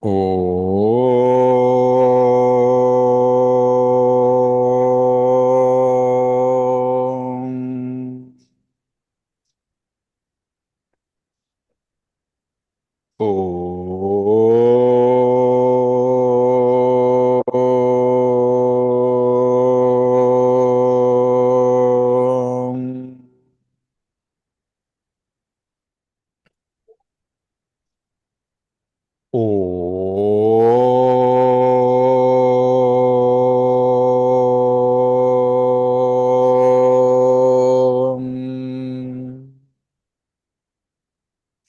ओ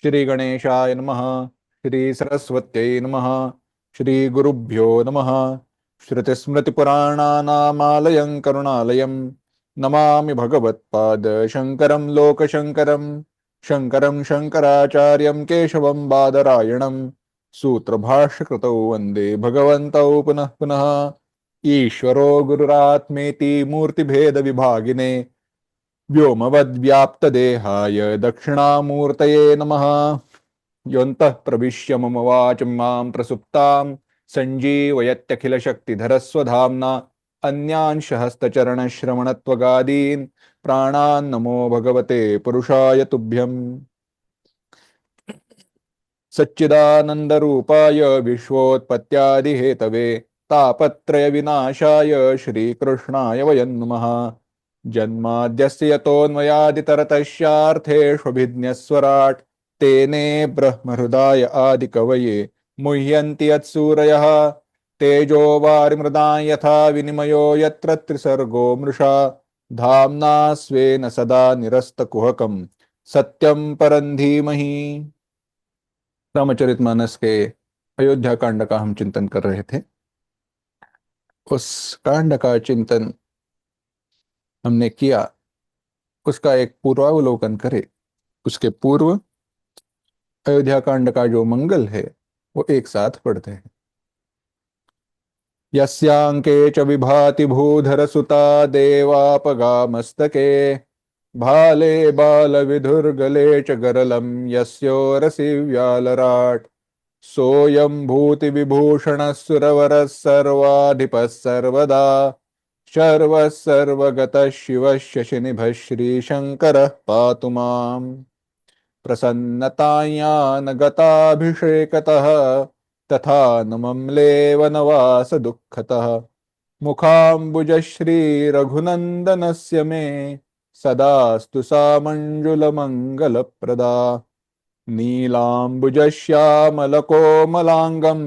श्री गणेशाय नमः। श्री सरस्वत्यै नमः। श्री गुरुभ्यो नमः। श्रुतिस्मृतिपुराणानामालयं करुणालयं नमामि भगवत्पाद शङ्करं लोकशङ्करं। शङ्करं शङ्कराचार्यं केशवं बादरायणं सूत्रभाष्यकृतौ वन्दे भगवन्तौ पुनः पुनः। ईश्वरो गुरुरात्मेति मूर्तिभेदविभागिने व्योमवद्व्याप्तदेहाय दक्षिणामूर्तये नमः। योऽन्तः प्रविश्य मम वाचं मां प्रसुप्तां सञ्जीवयत्यखिलशक्तिधरस्वधाम्ना अन्यांश हस्तचरणश्रवणत्वगादीन् प्राणान् नमो भगवते पुरुषाय तुभ्यम्। सच्चिदानन्दरूपाय विश्वोत्पत्त्यादिहेतवे तापत्रय विनाशाय श्रीकृष्णाय वयं नुमः। जन्माद्यस्य यतोऽन्वयादितरतश्चार्थेष्वभिज्ञस्वराट् तेने ब्रह्महृदाय आदिकवये मुह्यन्ति यत्सूरयः। तेजो वारिमृदां यथा विनिमयो यत्र त्रिसर्गो मृषा धाम्ना स्वेन सदा निरस्तकुहकं सत्यं परं धीमहि। रामचरितमानस के अयोध्या कांड का हम चिंतन कर रहे थे। उस कांड का चिंतन हमने किया, उसका एक पूर्वावलोकन करें। उसके पूर्व अयोध्या कांड का जो मंगल है वो एक साथ पढ़ते हैं। यस्यांके च विभाति भूधर सुता देवापगा मस्तके भाले बाल विधुर्गले च गरलं यस्योरसि व्यालराट् सोऽयं भूति विभूषणः सुरवरः सर्वाधिपः सर्वदा शर्वः सर्वगतः शिवः शशिनिभः श्रीशङ्करः पातु माम्। प्रसन्नतायानगताभिषेकतः तथा न मम्लेव नवास दुःखतः मुखाम्बुजश्रीरघुनन्दनस्य मे सदास्तु सा मञ्जुलमङ्गलप्रदा। नीलाम्बुजश्यामलकोमलाङ्गं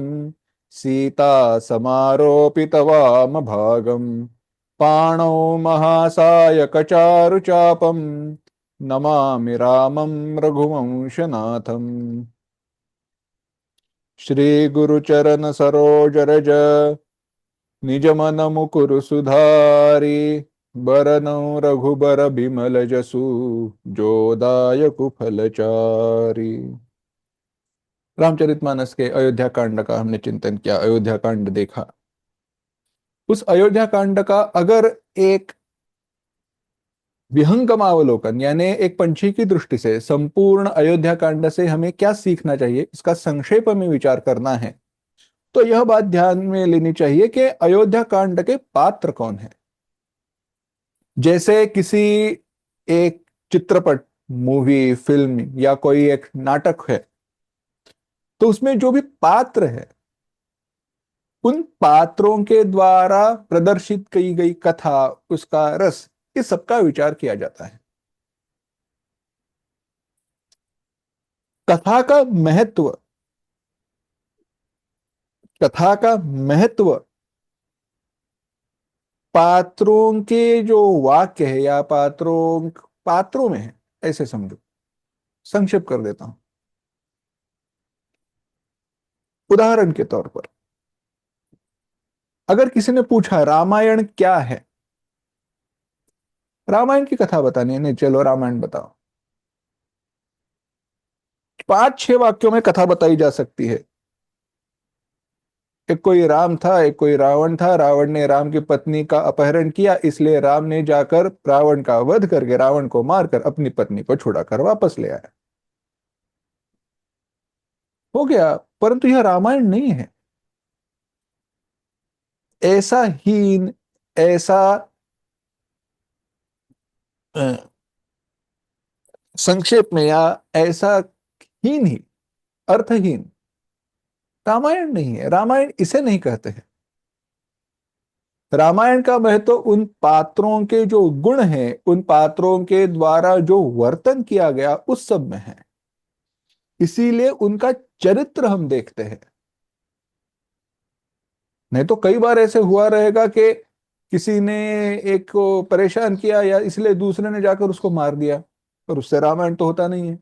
सीता समारोपितवामभागम् पाणौ महासायकचारुचापं नमामि रामं रघुवंशनाथम्। श्रीगुरुचरण सरोज रज निजमन मुकुरु सुधारी बरनौ रघुबर बिमल जसु जोदायकु फलचारी। रामचरितमानस के अयोध्या कांड का हमने चिंतन किया, अयोध्या कांड देखा। उस अयोध्या कांड का अगर एक विहंगमावलोकन यानी एक पंछी की दृष्टि से संपूर्ण अयोध्या कांड से हमें क्या सीखना चाहिए, इसका संक्षेप में विचार करना है, तो यह बात ध्यान में लेनी चाहिए कि अयोध्या कांड के पात्र कौन है। जैसे किसी एक चित्रपट, मूवी, फिल्म या कोई एक नाटक है, तो उसमें जो भी पात्र है उन पात्रों के द्वारा प्रदर्शित की गई कथा, उसका रस, इस सबका विचार किया जाता है। कथा का महत्व, कथा का महत्व पात्रों के जो वाक्य है या पात्रों में है, ऐसे समझो। संक्षेप कर देता हूं। उदाहरण के तौर पर अगर किसी ने पूछा रामायण क्या है, रामायण की कथा बतानी है, नहीं चलो रामायण बताओ, 5-6 वाक्यों में कथा बताई जा सकती है। एक कोई राम था, एक कोई रावण था, रावण ने राम की पत्नी का अपहरण किया, इसलिए राम ने जाकर रावण का वध करके, रावण को मारकर अपनी पत्नी को छुड़ाकर वापस ले आया। हो गया। परंतु यह रामायण नहीं है। ऐसा हीन, ऐसा अ, संक्षेप में या ऐसा हीन ही, अर्थहीन रामायण नहीं है। रामायण इसे नहीं कहते हैं। रामायण का महत्व उन पात्रों के जो गुण हैं, उन पात्रों के द्वारा जो वर्तन किया गया उस सब में है। इसीलिए उनका चरित्र हम देखते हैं। नहीं तो कई बार ऐसे हुआ रहेगा कि किसी ने एक को परेशान किया या इसलिए दूसरे ने जाकर उसको मार दिया, पर उससे रामायण तो होता नहीं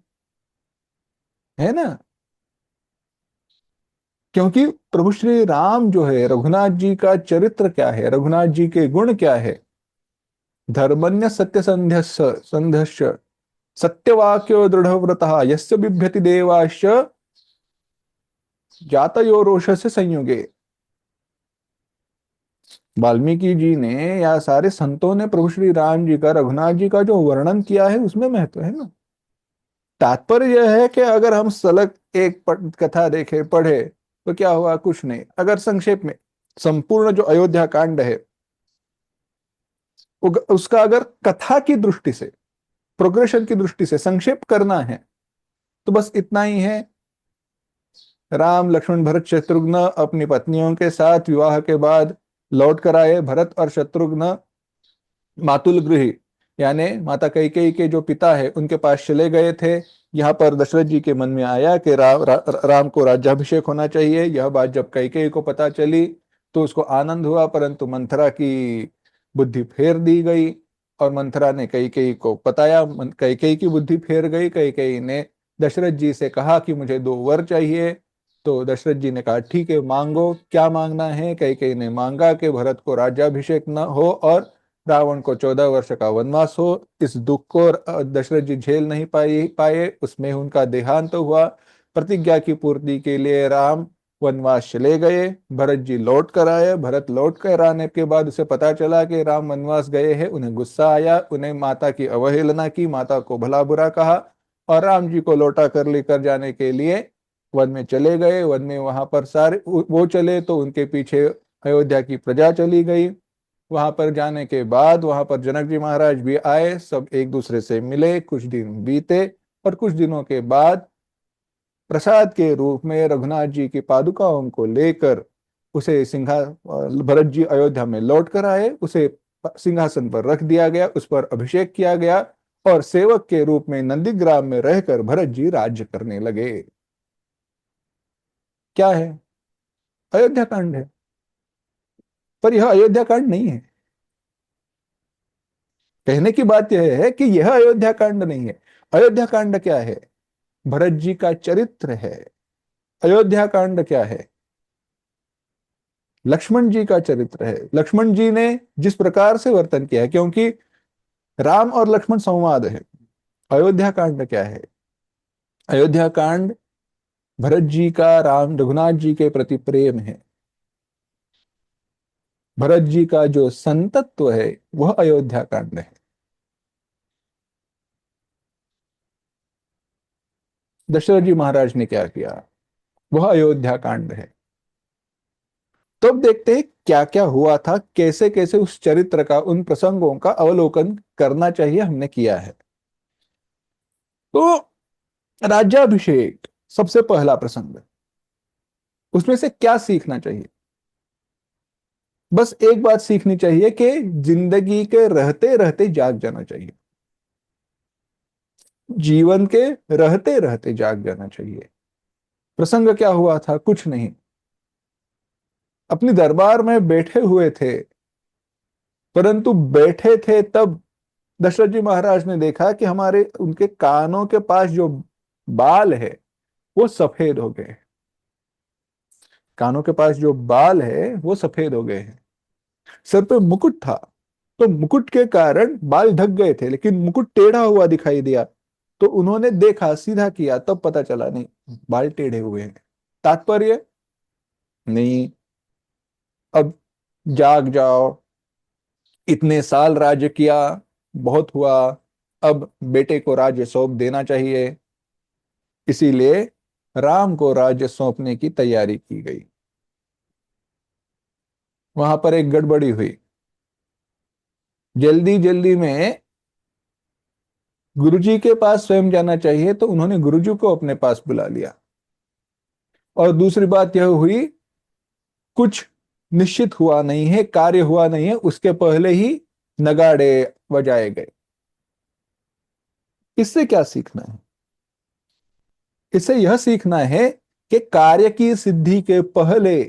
है ना। क्योंकि प्रभु श्री राम जो है, रघुनाथ जी का चरित्र क्या है, रघुनाथ जी के गुण क्या है? धर्मन्य सत्य संध्यश्च सत्यवाक्यो दृढ़व्रतः यस्य बिभ्यति देवाश्च जातयो रोषस्य संयुगे। वाल्मीकि जी ने या सारे संतों ने प्रभु श्री राम जी का, रघुनाथ जी का जो वर्णन किया है उसमें महत्व है ना। तात्पर्य यह है कि अगर हम सलग एक कथा देखे पढ़े तो क्या हुआ, कुछ नहीं। अगर संक्षेप में संपूर्ण जो अयोध्या कांड है उसका अगर कथा की दृष्टि से, प्रोग्रेशन की दृष्टि से संक्षेप करना है तो बस इतना ही है। राम लक्ष्मण भरत शत्रुघ्न अपनी पत्नियों के साथ विवाह के बाद लौट कर आए। भरत और शत्रुघ्न मातुल गृह यानी माता कैकेयी के जो पिता है उनके पास चले गए थे। यहाँ पर दशरथ जी के मन में आया कि राम को राज्याभिषेक होना चाहिए। यह बात जब कैकेयी को पता चली तो उसको आनंद हुआ, परंतु मंथरा की बुद्धि फेर दी गई और मंथरा ने कैकेयी को बताया। कैकेयी की बुद्धि फेर गई। कैकेयी ने दशरथ जी से कहा कि मुझे 2 वर चाहिए। तो दशरथ जी ने कहा ठीक है, मांगो, क्या मांगना है? कैकेयी ने मांगा कि भरत को राज्याभिषेक न हो और रावण को 14 वर्ष का वनवास हो। इस दुख को दशरथ जी झेल नहीं पाए, उसमें उनका देहांत हुआ। प्रतिज्ञा की पूर्ति के लिए राम वनवास चले गए। भरत जी लौट कर आए। भरत लौट कर आने के बाद उसे पता चला कि राम वनवास गए हैं। उन्हें गुस्सा आया, उन्हें माता की अवहेलना की, माता को भला बुरा कहा और राम जी को लौटा कर लेकर जाने के लिए वन में चले गए। वन में वहां पर सारे वो चले तो उनके पीछे अयोध्या की प्रजा चली गई। वहां पर जाने के बाद वहां पर जनक जी महाराज भी आए। सब एक दूसरे से मिले, कुछ दिन बीते और कुछ दिनों के बाद प्रसाद के रूप में रघुनाथ जी की पादुकाओं को लेकर उसे भरत जी अयोध्या में लौट कर आए। उसे सिंहासन पर रख दिया गया, उस पर अभिषेक किया गया और सेवक के रूप में नंदीग्राम में रहकर भरत जी राज्य करने लगे। क्या है? अयोध्या कांड है। पर यह अयोध्या कांड नहीं है। कहने की बात यह है कि यह अयोध्या कांड नहीं है। अयोध्या कांड क्या है? भरत जी का चरित्र है। अयोध्या कांड क्या है? लक्ष्मण जी का चरित्र है। लक्ष्मण जी ने जिस प्रकार से वर्तन किया है, क्योंकि राम और लक्ष्मण संवाद है। अयोध्या कांड क्या है? अयोध्या कांड भरत जी का राम रघुनाथ जी के प्रति प्रेम है। भरत जी का जो संतत्व है वह अयोध्या कांड है। दशरथ जी महाराज ने क्या किया, वह अयोध्या कांड है। तो अब देखते हैं क्या क्या हुआ था, कैसे कैसे उस चरित्र का, उन प्रसंगों का अवलोकन करना चाहिए, हमने किया है। तो राज्याभिषेक सबसे पहला प्रसंग, उसमें से क्या सीखना चाहिए? बस एक बात सीखनी चाहिए कि जिंदगी के रहते रहते जाग जाना चाहिए। जीवन के रहते रहते जाग जाना चाहिए। प्रसंग क्या हुआ था? कुछ नहीं। अपनी दरबार में बैठे हुए थे, परंतु बैठे थे तब दशरथ जी महाराज ने देखा कि हमारे उनके कानों के पास जो बाल है वो सफेद हो गए। कानों के पास जो बाल है वो सफेद हो गए हैं। सर पे मुकुट था तो मुकुट के कारण बाल ढक गए थे, लेकिन मुकुट टेढ़ा हुआ दिखाई दिया। तो उन्होंने देखा, सीधा किया, तब पता चला नहीं, बाल टेढ़े हुए हैं। तात्पर्य नहीं, अब जाग जाओ, इतने साल राज्य किया, बहुत हुआ, अब बेटे को राज्य सौंप देना चाहिए। इसीलिए राम को राज्य सौंपने की तैयारी की गई। वहां पर एक गड़बड़ी हुई। जल्दी जल्दी में गुरुजी के पास स्वयं जाना चाहिए, तो उन्होंने गुरुजी को अपने पास बुला लिया। और दूसरी बात यह हुई, कुछ निश्चित हुआ नहीं है, कार्य हुआ नहीं है, उसके पहले ही नगाड़े बजाए गए। इससे क्या सीखना है? इससे यह सीखना है कि कार्य की सिद्धि के पहले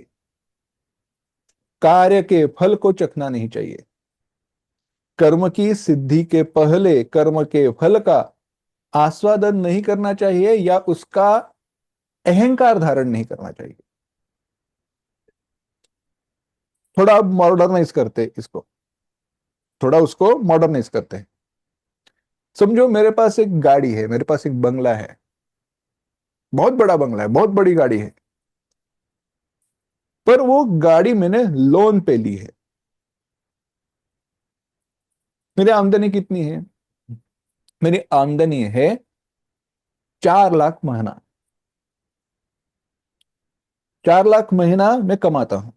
कार्य के फल को चखना नहीं चाहिए। कर्म की सिद्धि के पहले कर्म के फल का आस्वादन नहीं करना चाहिए, या उसका अहंकार धारण नहीं करना चाहिए। थोड़ा अब मॉडर्नाइज करते इसको, थोड़ा उसको मॉडर्नाइज करते हैं। समझो मेरे पास एक गाड़ी है, मेरे पास एक बंगला है, बहुत बड़ा बंगला है, बहुत बड़ी गाड़ी है, पर वो गाड़ी मैंने लोन पे ली है। मेरी आमदनी कितनी है? मेरी आमदनी है 4 लाख महीना। 4 लाख महीना मैं कमाता हूं।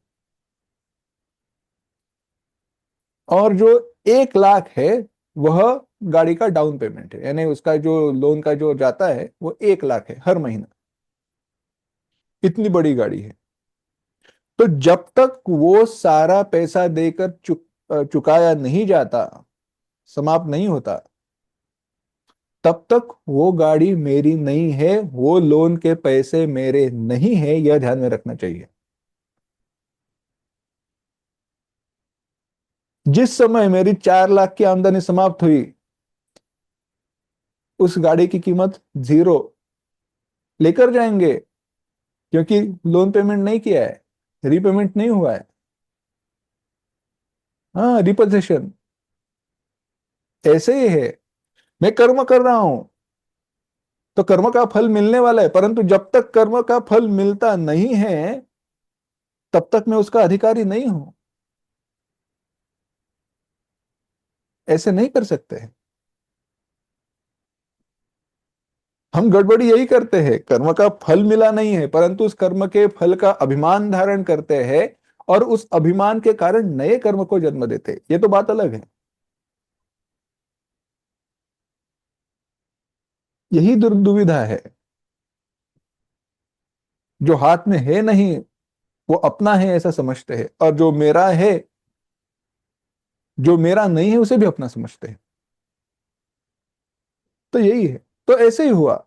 और जो 1 लाख है वह गाड़ी का डाउन पेमेंट है, यानी उसका जो लोन का जो जाता है वो 1 लाख है हर महीना। इतनी बड़ी गाड़ी है। तो जब तक वो सारा पैसा देकर चुकाया नहीं जाता, समाप्त नहीं होता, तब तक वो गाड़ी मेरी नहीं है, वो लोन के पैसे मेरे नहीं है, यह ध्यान में रखना चाहिए। जिस समय मेरी 4 लाख की आमदनी समाप्त हुई, उस गाड़ी की कीमत 0 लेकर जाएंगे, क्योंकि लोन पेमेंट नहीं किया है, रीपेमेंट नहीं हुआ है। हाँ, रिपोजिशन। ऐसे ही है। मैं कर्म कर रहा हूं तो कर्म का फल मिलने वाला है, परंतु जब तक कर्म का फल मिलता नहीं है तब तक मैं उसका अधिकारी नहीं हूं। ऐसे नहीं कर सकते हैं। हम गड़बड़ी यही करते हैं, कर्म का फल मिला नहीं है परंतु उस कर्म के फल का अभिमान धारण करते हैं, और उस अभिमान के कारण नए कर्म को जन्म देते हैं। ये तो बात अलग है। यही दुविधा है। जो हाथ में है नहीं वो अपना है ऐसा समझते हैं, और जो मेरा है, जो मेरा नहीं है उसे भी अपना समझते हैं। तो यही है। तो ऐसे ही हुआ।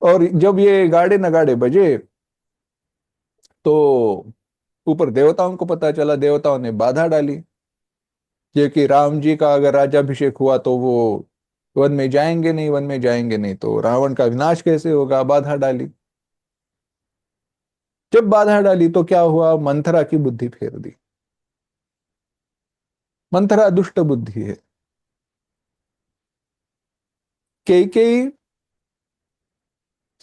और जब ये गाड़े नगाड़े बजे, तो ऊपर देवताओं को पता चला, देवताओं ने बाधा डाली, क्योंकि राम जी का अगर राज्याभिषेक हुआ तो वो वन में जाएंगे नहीं, वन में जाएंगे नहीं तो रावण का विनाश कैसे होगा, बाधा डाली। जब बाधा डाली तो क्या हुआ, मंथरा की बुद्धि फेर दी। मंथरा दुष्ट बुद्धि है। कैकेयी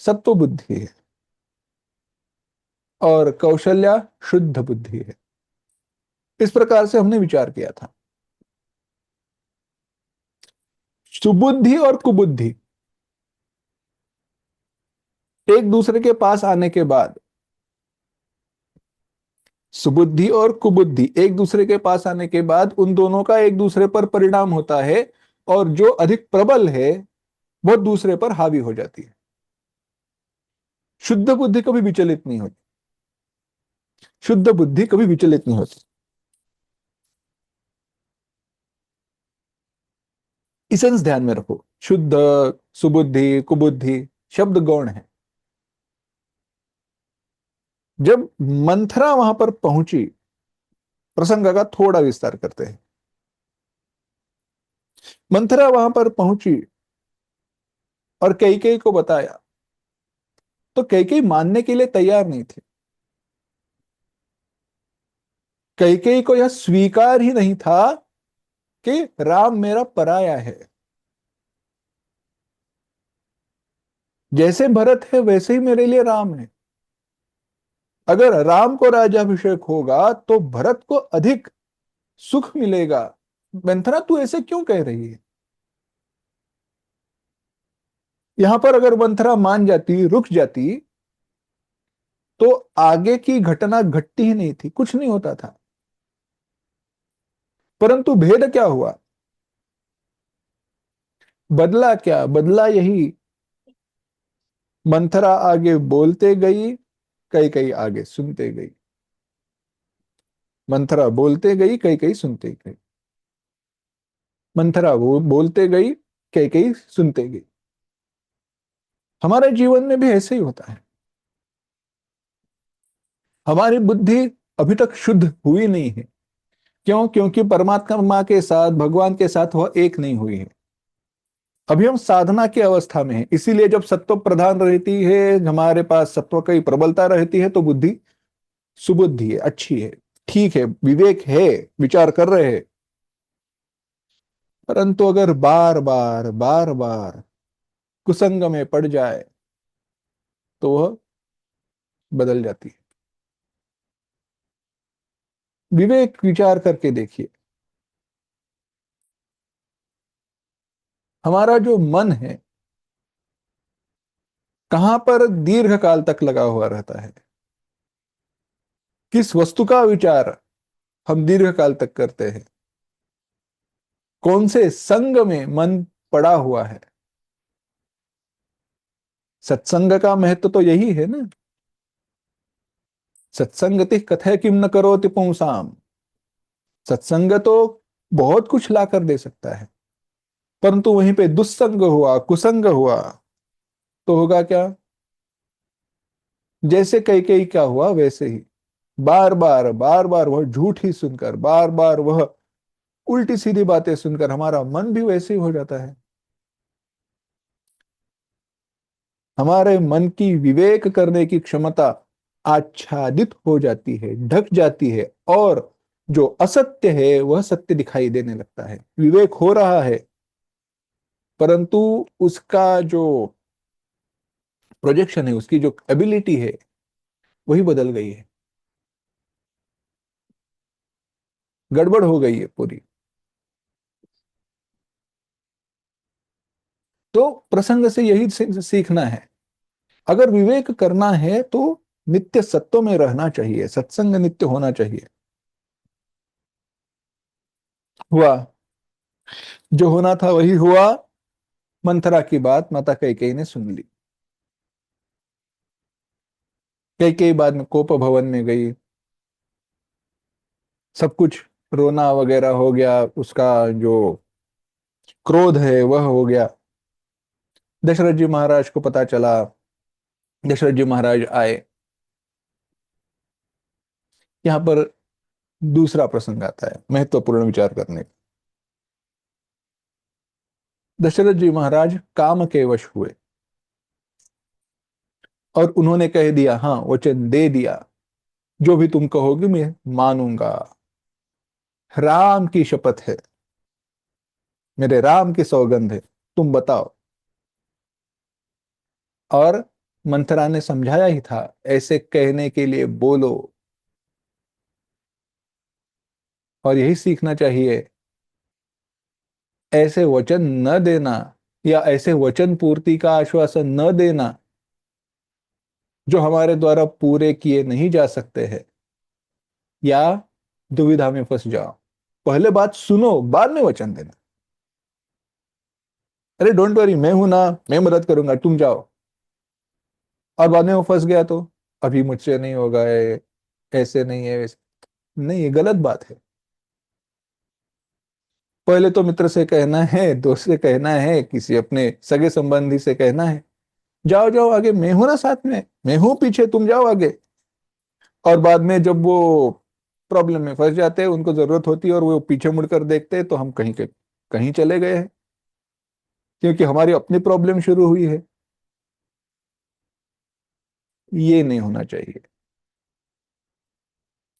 सत्व बुद्धि है, और कौशल्या शुद्ध बुद्धि है। इस प्रकार से हमने विचार किया था। सुबुद्धि और कुबुद्धि एक दूसरे के पास आने के बाद, सुबुद्धि और कुबुद्धि एक दूसरे के पास आने के बाद उन दोनों का एक दूसरे पर परिणाम होता है, और जो अधिक प्रबल है वह दूसरे पर हावी हो जाती है। शुद्ध बुद्धि कभी विचलित नहीं होती। शुद्ध बुद्धि कभी विचलित नहीं होती। इसेंस ध्यान में रखो। शुद्ध, सुबुद्धि, कुबुद्धि शब्द गौण है। जब मंथरा वहां पर पहुंची, प्रसंग का थोड़ा विस्तार करते हैं। मंथरा वहां पर पहुंची और कैकेयी को बताया, तो कैकेयी मानने के लिए तैयार नहीं थी। कैकेयी को यह स्वीकार ही नहीं था कि राम मेरा पराया है। जैसे भरत है वैसे ही मेरे लिए राम है। अगर राम को राज्याभिषेक होगा तो भरत को अधिक सुख मिलेगा। मंथरा तू ऐसे क्यों कह रही है? यहां पर अगर मंथरा मान जाती, रुक जाती, तो आगे की घटना घटती ही नहीं थी, कुछ नहीं होता था। परंतु भेद क्या हुआ, बदला क्या, बदला यही, मंथरा आगे बोलते गई, कई कई आगे सुनते गई। मंथरा बोलते गई, कई कई सुनते गई। मंथरा वो बोलते गई, कई कई सुनते गई। हमारे जीवन में भी ऐसे ही होता है। हमारी बुद्धि अभी तक शुद्ध हुई नहीं है। क्यों? क्योंकि परमात्मा के साथ, भगवान के साथ वह एक नहीं हुई है। अभी हम साधना की अवस्था में है। इसीलिए जब सत्व प्रधान रहती है, हमारे पास सत्व की प्रबलता रहती है, तो बुद्धि सुबुद्धि है, अच्छी है, ठीक है, विवेक है, विचार कर रहे हैं। परंतु अगर बार बार बार बार कुसंग में पड़ जाए तो वह बदल जाती है। विवेक विचार करके देखिए, हमारा जो मन है कहां पर दीर्घ काल तक लगा हुआ रहता है, किस वस्तु का विचार हम दीर्घ काल तक करते हैं, कौन से संग में मन पड़ा हुआ है। सत्संग का महत्व तो यही है ना। सत्संगति कथय किम न करोति पुंसाम। सत्संग तो बहुत कुछ ला कर दे सकता है, परंतु वहीं पे दुस्संग हुआ, कुसंग हुआ, तो होगा क्या? जैसे कई कई क्या हुआ वैसे ही, बार बार बार बार वह झूठ ही सुनकर, बार बार वह उल्टी सीधी बातें सुनकर हमारा मन भी वैसे ही हो जाता है। हमारे मन की विवेक करने की क्षमता आच्छादित हो जाती है, ढक जाती है, और जो असत्य है वह सत्य दिखाई देने लगता है। विवेक हो रहा है, परंतु उसका जो प्रोजेक्शन है, उसकी जो एबिलिटी है, वही बदल गई है, गड़बड़ हो गई है पूरी। तो प्रसंग से यही सीखना है। अगर विवेक करना है तो नित्य सत्व में रहना चाहिए, सत्संग नित्य होना चाहिए। हुआ, जो होना था वही हुआ। मंथरा की बात माता कैकेयी ने सुन ली। कैकेयी बाद में कोप भवन में गई, सब कुछ रोना वगैरह हो गया, उसका जो क्रोध है वह हो गया। दशरथ जी महाराज को पता चला, दशरथ जी महाराज आए। यहाँ पर दूसरा प्रसंग आता है महत्वपूर्ण विचार करने का। दशरथ जी महाराज काम के वश हुए और उन्होंने कह दिया, हाँ वचन दे दिया, जो भी तुम कहोगे मैं मानूंगा। राम की शपथ है, मेरे राम की सौगंध है, तुम बताओ। और मंथरा ने समझाया ही था, ऐसे कहने के लिए बोलो। और यही सीखना चाहिए, ऐसे वचन न देना, या ऐसे वचन पूर्ति का आश्वासन न देना जो हमारे द्वारा पूरे किए नहीं जा सकते हैं, या दुविधा में फंस जाओ। पहले बात सुनो, बाद में वचन देना। अरे डोंट वरी, मैं हूं ना, मैं मदद करूंगा, तुम जाओ। और बाद में वो फंस गया तो, अभी मुझसे नहीं होगा, ऐसे नहीं है, वैसे नहीं, ये गलत बात है। पहले तो मित्र से कहना है, दोस्त से कहना है, किसी अपने सगे संबंधी से कहना है, जाओ जाओ आगे, मैं हूं ना साथ में, मैं हूं पीछे, तुम जाओ आगे। और बाद में जब वो प्रॉब्लम में फंस जाते हैं, उनको जरूरत होती है और वो पीछे मुड़कर देखते हैं, तो हम कहीं के कहीं चले गए हैं, क्योंकि हमारी अपनी प्रॉब्लम शुरू हुई है। ये नहीं होना चाहिए।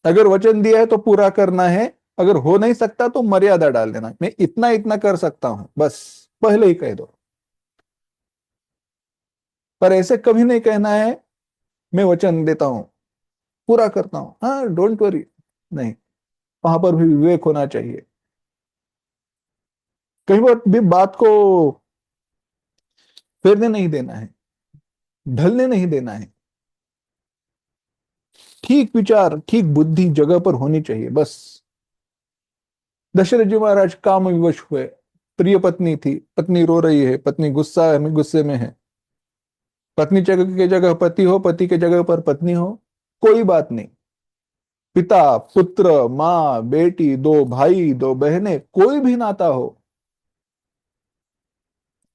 अगर वचन दिया है तो पूरा करना है। अगर हो नहीं सकता तो मर्यादा डाल देना, मैं इतना इतना कर सकता हूं, बस पहले ही कह दो। पर ऐसे कभी नहीं कहना है, मैं वचन देता हूं, पूरा करता हूं, हाँ डोंट वरी, नहीं। वहां पर भी विवेक होना चाहिए। कहीं बार भी बात को फेरने नहीं देना है, ढलने नहीं देना है। ठीक विचार, ठीक बुद्धि जगह पर होनी चाहिए बस। दशरथ जी महाराज काम विवश हुए। प्रिय पत्नी थी, पत्नी रो रही है, पत्नी गुस्से में है। पत्नी जगह की जगह पति हो, पति के जगह पर पत्नी हो, कोई बात नहीं। पिता पुत्र, माँ बेटी, दो भाई दो बहनें, कोई भी नाता हो,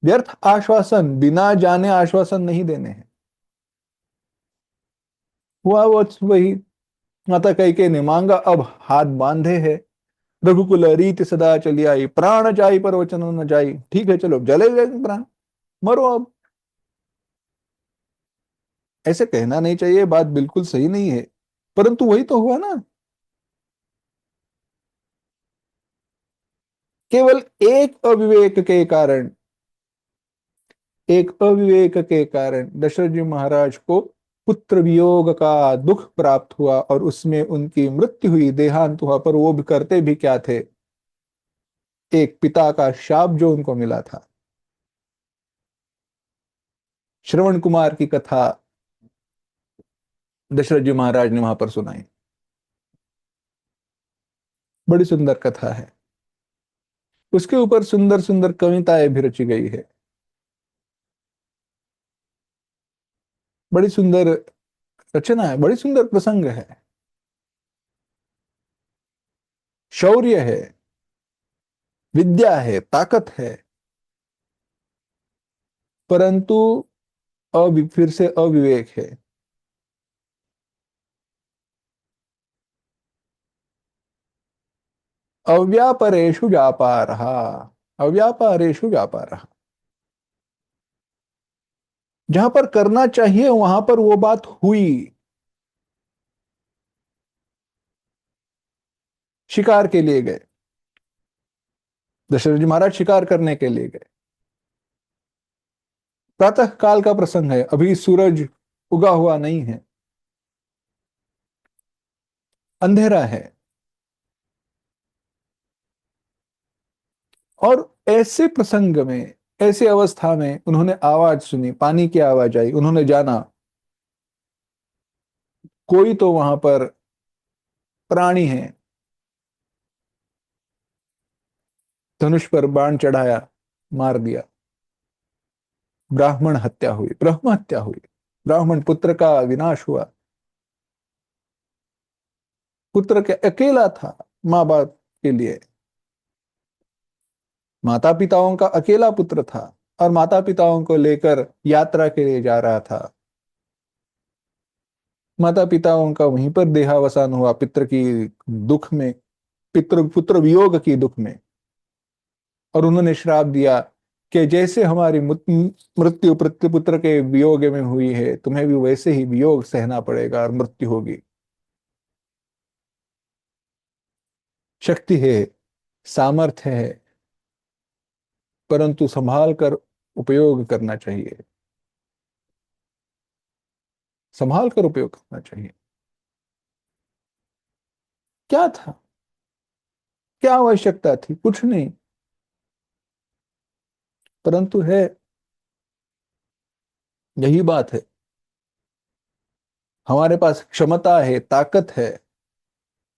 व्यर्थ आश्वासन, बिना जाने आश्वासन नहीं देने हैं। हुआ वो वही, माता कैकेयी ने मांगा, अब हाथ बांधे है। रघुकुल रीत सदा चली आई, प्राण जाई पर वचन न जाई। ठीक है चलो, जले गए प्राण, मरो अब। ऐसे कहना नहीं चाहिए, बात बिल्कुल सही नहीं है, परंतु वही तो हुआ ना। केवल एक अविवेक के कारण दशरथ जी महाराज को पुत्र वियोग का दुख प्राप्त हुआ, और उसमें उनकी मृत्यु हुई, देहांत हुआ। पर वो भी करते भी क्या थे? एक पिता का शाप जो उनको मिला था। श्रवण कुमार की कथा दशरथ जी महाराज ने वहां पर सुनाई। बड़ी सुंदर कथा है, उसके ऊपर सुंदर सुंदर कविताएं भी रची गई है। बड़ी सुंदर रचना है, बड़ी सुंदर प्रसंग है। शौर्य है, विद्या है, ताकत है, परंतु फिर से अविवेक है। अव्यापरेषु व्यापारः, अव्यापारेषु व्यापारः। जहां पर करना चाहिए वहां पर वो बात हुई। शिकार के लिए गए, दशरथ जी महाराज शिकार करने के लिए गए। प्रातः काल का प्रसंग है, अभी सूरज उगा हुआ नहीं है, अंधेरा है। और ऐसे प्रसंग में, ऐसे अवस्था में उन्होंने आवाज सुनी, पानी की आवाज आई। उन्होंने जाना कोई तो वहां पर प्राणी है। धनुष पर बाण चढ़ाया, मार दिया। ब्राह्मण हत्या हुई, ब्रह्म हत्या हुई। ब्राह्मण पुत्र का विनाश हुआ। पुत्र के अकेला था माँ बाप के लिए, माता पिताओं का अकेला पुत्र था, और माता पिताओं को लेकर यात्रा के लिए जा रहा था। माता पिताओं का वहीं पर देहावसान हुआ, पितृ की दुख में, पितृ पुत्र वियोग की दुख में। और उन्होंने श्राप दिया कि जैसे हमारी मृत्यु पुत्र के वियोग में हुई है, तुम्हें भी वैसे ही वियोग सहना पड़ेगा और मृत्यु होगी। शक्ति है, सामर्थ्य है, परंतु संभाल कर उपयोग करना चाहिए, संभाल कर उपयोग करना चाहिए। क्या था, क्या आवश्यकता थी? कुछ नहीं, परंतु है, यही बात है। हमारे पास क्षमता है, ताकत है,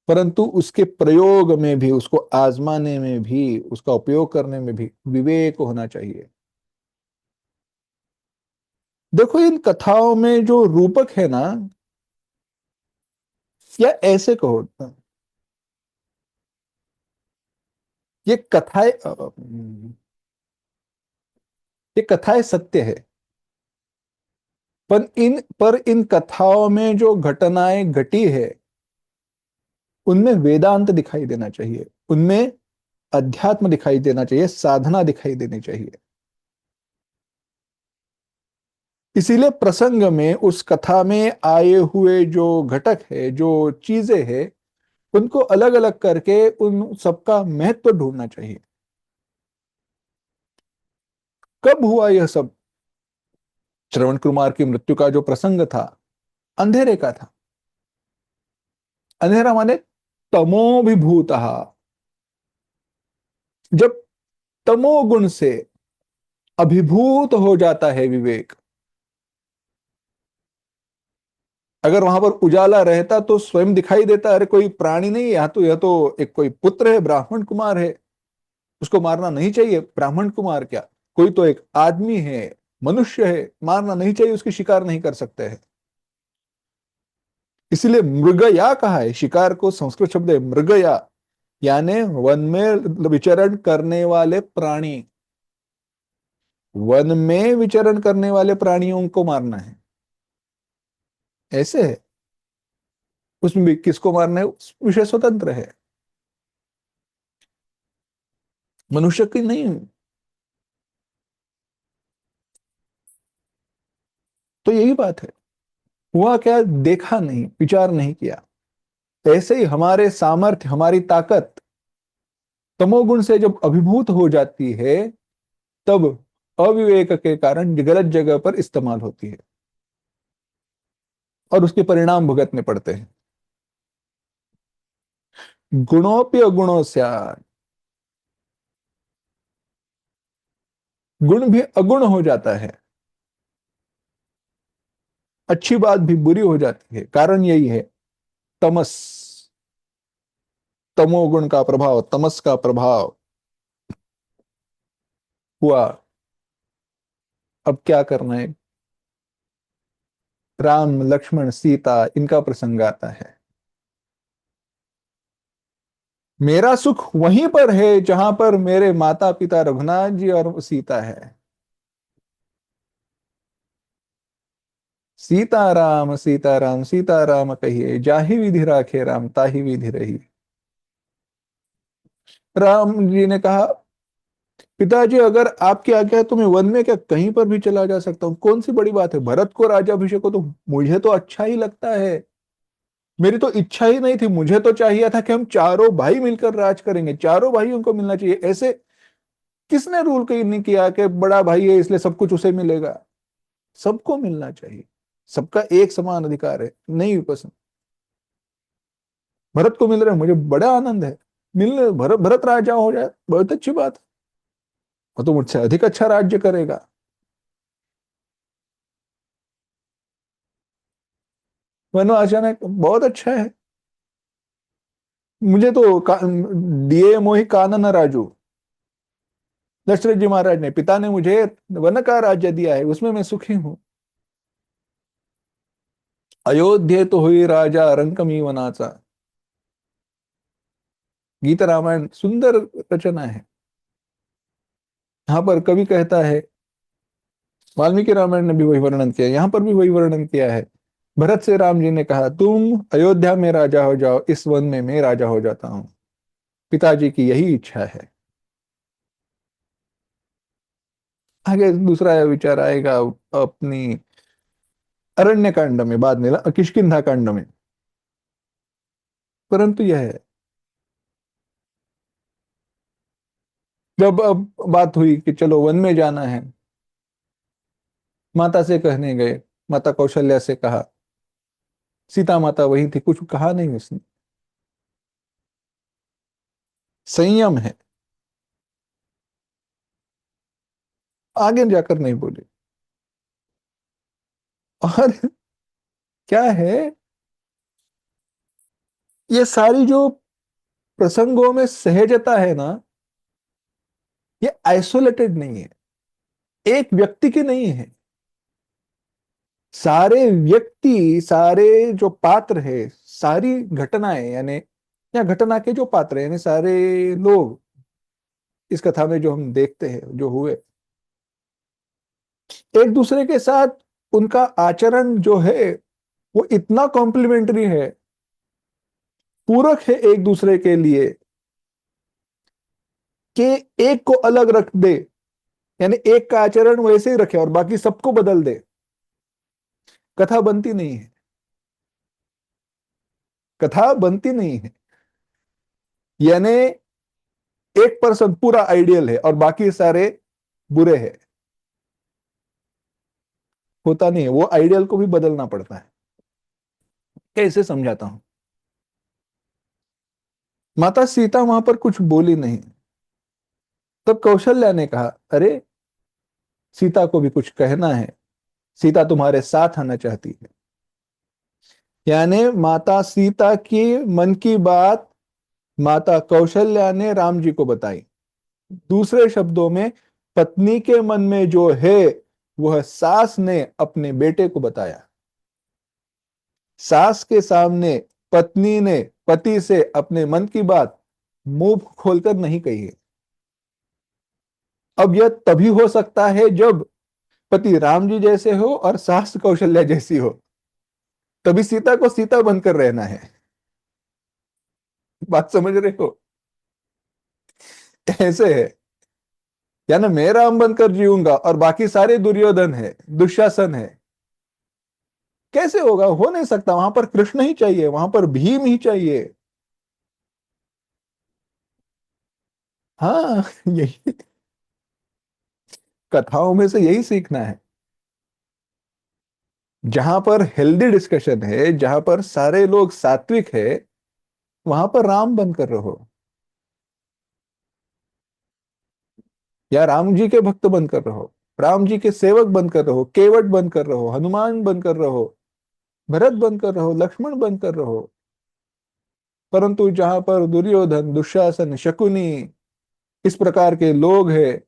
परंतु उसके प्रयोग में भी, उसको आजमाने में भी, उसका उपयोग करने में भी विवेक होना चाहिए। देखो इन कथाओं में जो रूपक है ना, या ऐसे कहो, ये कथाएं ये कथाएं सत्य है, पर इन कथाओं में जो घटनाएं घटी है, उनमें वेदांत दिखाई देना चाहिए, उनमें अध्यात्म दिखाई देना चाहिए, साधना दिखाई देनी चाहिए। इसीलिए प्रसंग में, उस कथा में आए हुए जो घटक है, जो चीजें हैं, उनको अलग अलग करके उन सबका महत्व ढूंढना चाहिए। कब हुआ यह सब? श्रवण कुमार की मृत्यु का जो प्रसंग था, अंधेरे का था। अंधेरा माने तमोभिभूत, जब तमोगुण से अभिभूत हो जाता है विवेक, अगर वहां पर उजाला रहता तो स्वयं दिखाई देता, अरे कोई प्राणी नहीं, यह तो एक कोई पुत्र है, ब्राह्मण कुमार है, उसको मारना नहीं चाहिए। ब्राह्मण कुमार क्या, कोई तो एक आदमी है, मनुष्य है, मारना नहीं चाहिए, उसकी शिकार नहीं कर सकते हैं। इसीलिए मृगया कहा है, शिकार को संस्कृत शब्द है मृगया, यानी वन में विचरण करने वाले प्राणी, वन में विचरण करने वाले प्राणियों को मारना है, ऐसे है। उसमें भी किसको मारना है उस विषय स्वतंत्र है, मनुष्य की नहीं। तो यही बात है, हुआ क्या, देखा नहीं, विचार नहीं किया। ऐसे ही हमारे सामर्थ्य, हमारी ताकत तमोगुण से जब अभिभूत हो जाती है, तब अविवेक के कारण गलत जगह पर इस्तेमाल होती है और उसके परिणाम भुगतने पड़ते हैं। गुणों अगुणों से, गुण भी अगुण हो जाता है, अच्छी बात भी बुरी हो जाती है। कारण यही है, तमस, तमोगुण का प्रभाव, तमस का प्रभाव हुआ। अब क्या करना है, राम लक्ष्मण सीता इनका प्रसंग आता है। मेरा सुख वहीं पर है जहां पर मेरे माता पिता रघुनाथ जी और सीता है। सीताराम सीताराम सीताराम कहिए, जाहि विधि राखे राम ताहि विधि रही। राम जी ने कहा, पिताजी अगर आपकी आज्ञा है तो मैं वन में क्या कहीं पर भी चला जा सकता हूँ, कौन सी बड़ी बात है, भरत को राज्याभिषेक हो तो मुझे तो अच्छा ही लगता है। मेरी तो इच्छा ही नहीं थी, मुझे तो चाहिए था कि हम चारों भाई मिलकर राज करेंगे, चारों भाइयों को मिलना चाहिए। ऐसे किसने रूल कहीं नहीं किया कि बड़ा भाई है इसलिए सब कुछ उसे मिलेगा, सबको मिलना चाहिए, सबका एक समान अधिकार है। नहीं पसंद, भरत को मिल रहे हैं, मुझे बड़ा आनंद है, मिलने भरत, भरत राजा हो जाए बहुत अच्छी बात है, वो तो मुझसे अधिक अच्छा राज्य करेगा। अचानक बहुत अच्छा है, मुझे तो दिए मोहि कानन राजू। दशरथ जी महाराज ने, पिता ने मुझे वन का राज्य दिया है, उसमें मैं सुखी हूं। अयोध्या तो हुई राजा रंकमी वनाचा। गीत रामायण सुंदर रचना है। यहाँ पर कवि कहता है, वाल्मीकि रामायण ने भी वही वर्णन किया, यहाँ पर भी वही वर्णन किया है। भरत से राम जी ने कहा, तुम अयोध्या में राजा हो जाओ, इस वन में मैं राजा हो जाता हूँ। पिताजी की यही इच्छा है। आगे दूसरा विचार आएगा अपनी अरण्य कांड में, बाद में किष्किंधा कांड में। परंतु यह है, जब अब बात हुई कि चलो वन में जाना है, माता से कहने गए, माता कौशल्या से कहा, सीता माता वही थी, कुछ कहा नहीं उसने, संयम है, आगे जाकर नहीं बोली। और क्या है, ये सारी जो प्रसंगों में सहजता है ना, ये आइसोलेटेड नहीं है, एक व्यक्ति की नहीं है। सारे व्यक्ति, सारे जो पात्र है, सारी घटनाएं यानी, या घटना के जो पात्र है यानी सारे लोग, इस कथा में जो हम देखते हैं जो हुए, एक दूसरे के साथ उनका आचरण जो है वो इतना कॉम्प्लीमेंट्री है, पूरक है एक दूसरे के लिए, कि एक को अलग रख दे, यानी एक का आचरण वैसे ही रखे और बाकी सबको बदल दे, कथा बनती नहीं है, कथा बनती नहीं है। यानी एक पर्सन पूरा आइडियल है और बाकी सारे बुरे हैं, होता नहीं है, वो आइडियल को भी बदलना पड़ता है। कैसे समझाता हूं, माता सीता वहां पर कुछ बोली नहीं, तब कौशल्या ने कहा, अरे सीता को भी कुछ कहना है, सीता तुम्हारे साथ आना चाहती है। यानी माता सीता की मन की बात माता कौशल्या ने राम जी को बताई। दूसरे शब्दों में, पत्नी के मन में जो है वह सास ने अपने बेटे को बताया। सास के सामने पत्नी ने पति से अपने मन की बात मुंह खोलकर नहीं कही है। अब यह तभी हो सकता है जब पति राम जी जैसे हो और सास कौशल्या जैसी हो। तभी सीता को सीता बनकर रहना है। बात समझ रहे हो? ऐसे है, यानी मैं राम बनकर जीऊंगा और बाकी सारे दुर्योधन है, दुशासन है। कैसे होगा? हो नहीं सकता। वहां पर कृष्ण ही चाहिए, वहां पर भीम ही चाहिए। हाँ, यही कथाओं में से यही सीखना है। जहां पर हेल्दी डिस्कशन है, जहां पर सारे लोग सात्विक है, वहां पर राम बनकर रहो, या राम जी के भक्त बनकर रहो, राम जी के सेवक बनकर रहो, केवट बनकर रहो, हनुमान बनकर रहो, भरत बनकर रहो, लक्ष्मण बनकर रहो। परंतु जहां पर दुर्योधन, दुशासन, शकुनी इस प्रकार के लोग हैं,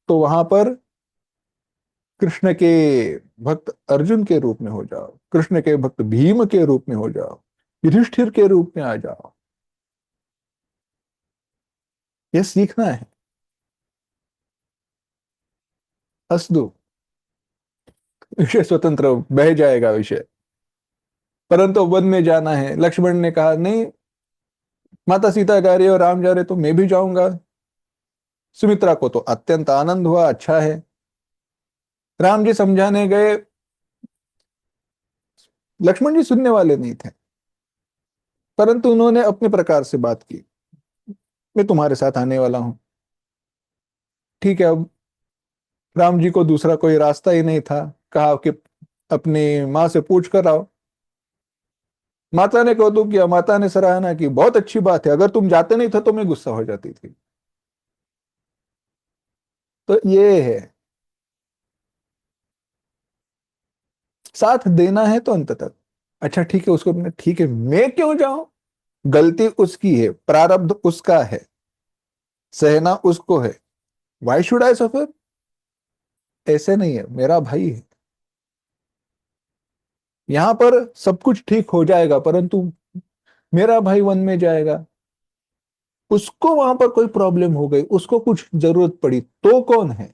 तो वहां पर कृष्ण के भक्त अर्जुन के रूप में हो जाओ, कृष्ण के भक्त भीम के रूप में हो जाओ, युधिष्ठिर के रूप में आ जाओ। यह सीखना है। अस्तु, विषय स्वतंत्र बह जाएगा विषय। परंतु वन में जाना है। लक्ष्मण ने कहा नहीं, माता सीता जा रही है और राम जा रहे तो मैं भी जाऊंगा। सुमित्रा को तो अत्यंत आनंद हुआ, अच्छा है। राम जी समझाने गए, लक्ष्मण जी सुनने वाले नहीं थे, परंतु उन्होंने अपने प्रकार से बात की। मैं तुम्हारे साथ आने वाला हूं। ठीक है। अब राम जी को दूसरा कोई रास्ता ही नहीं था। कहा कि अपनी माँ से पूछ कर आओ। माता ने कौतुक किया, माता ने सराहना की, बहुत अच्छी बात है, अगर तुम जाते नहीं थे तो मैं गुस्सा हो जाती थी। तो ये है, साथ देना है तो अंत तक। अच्छा ठीक है, उसको ठीक है, मैं क्यों जाऊं? गलती उसकी है, प्रारब्ध उसका है, सहना उसको है। वाई शुड आई सफर? ऐसे नहीं है, मेरा भाई है। यहां पर सब कुछ ठीक हो जाएगा, परंतु मेरा भाई वन में जाएगा, उसको वहां पर कोई प्रॉब्लम हो गई, उसको कुछ जरूरत पड़ी तो कौन है?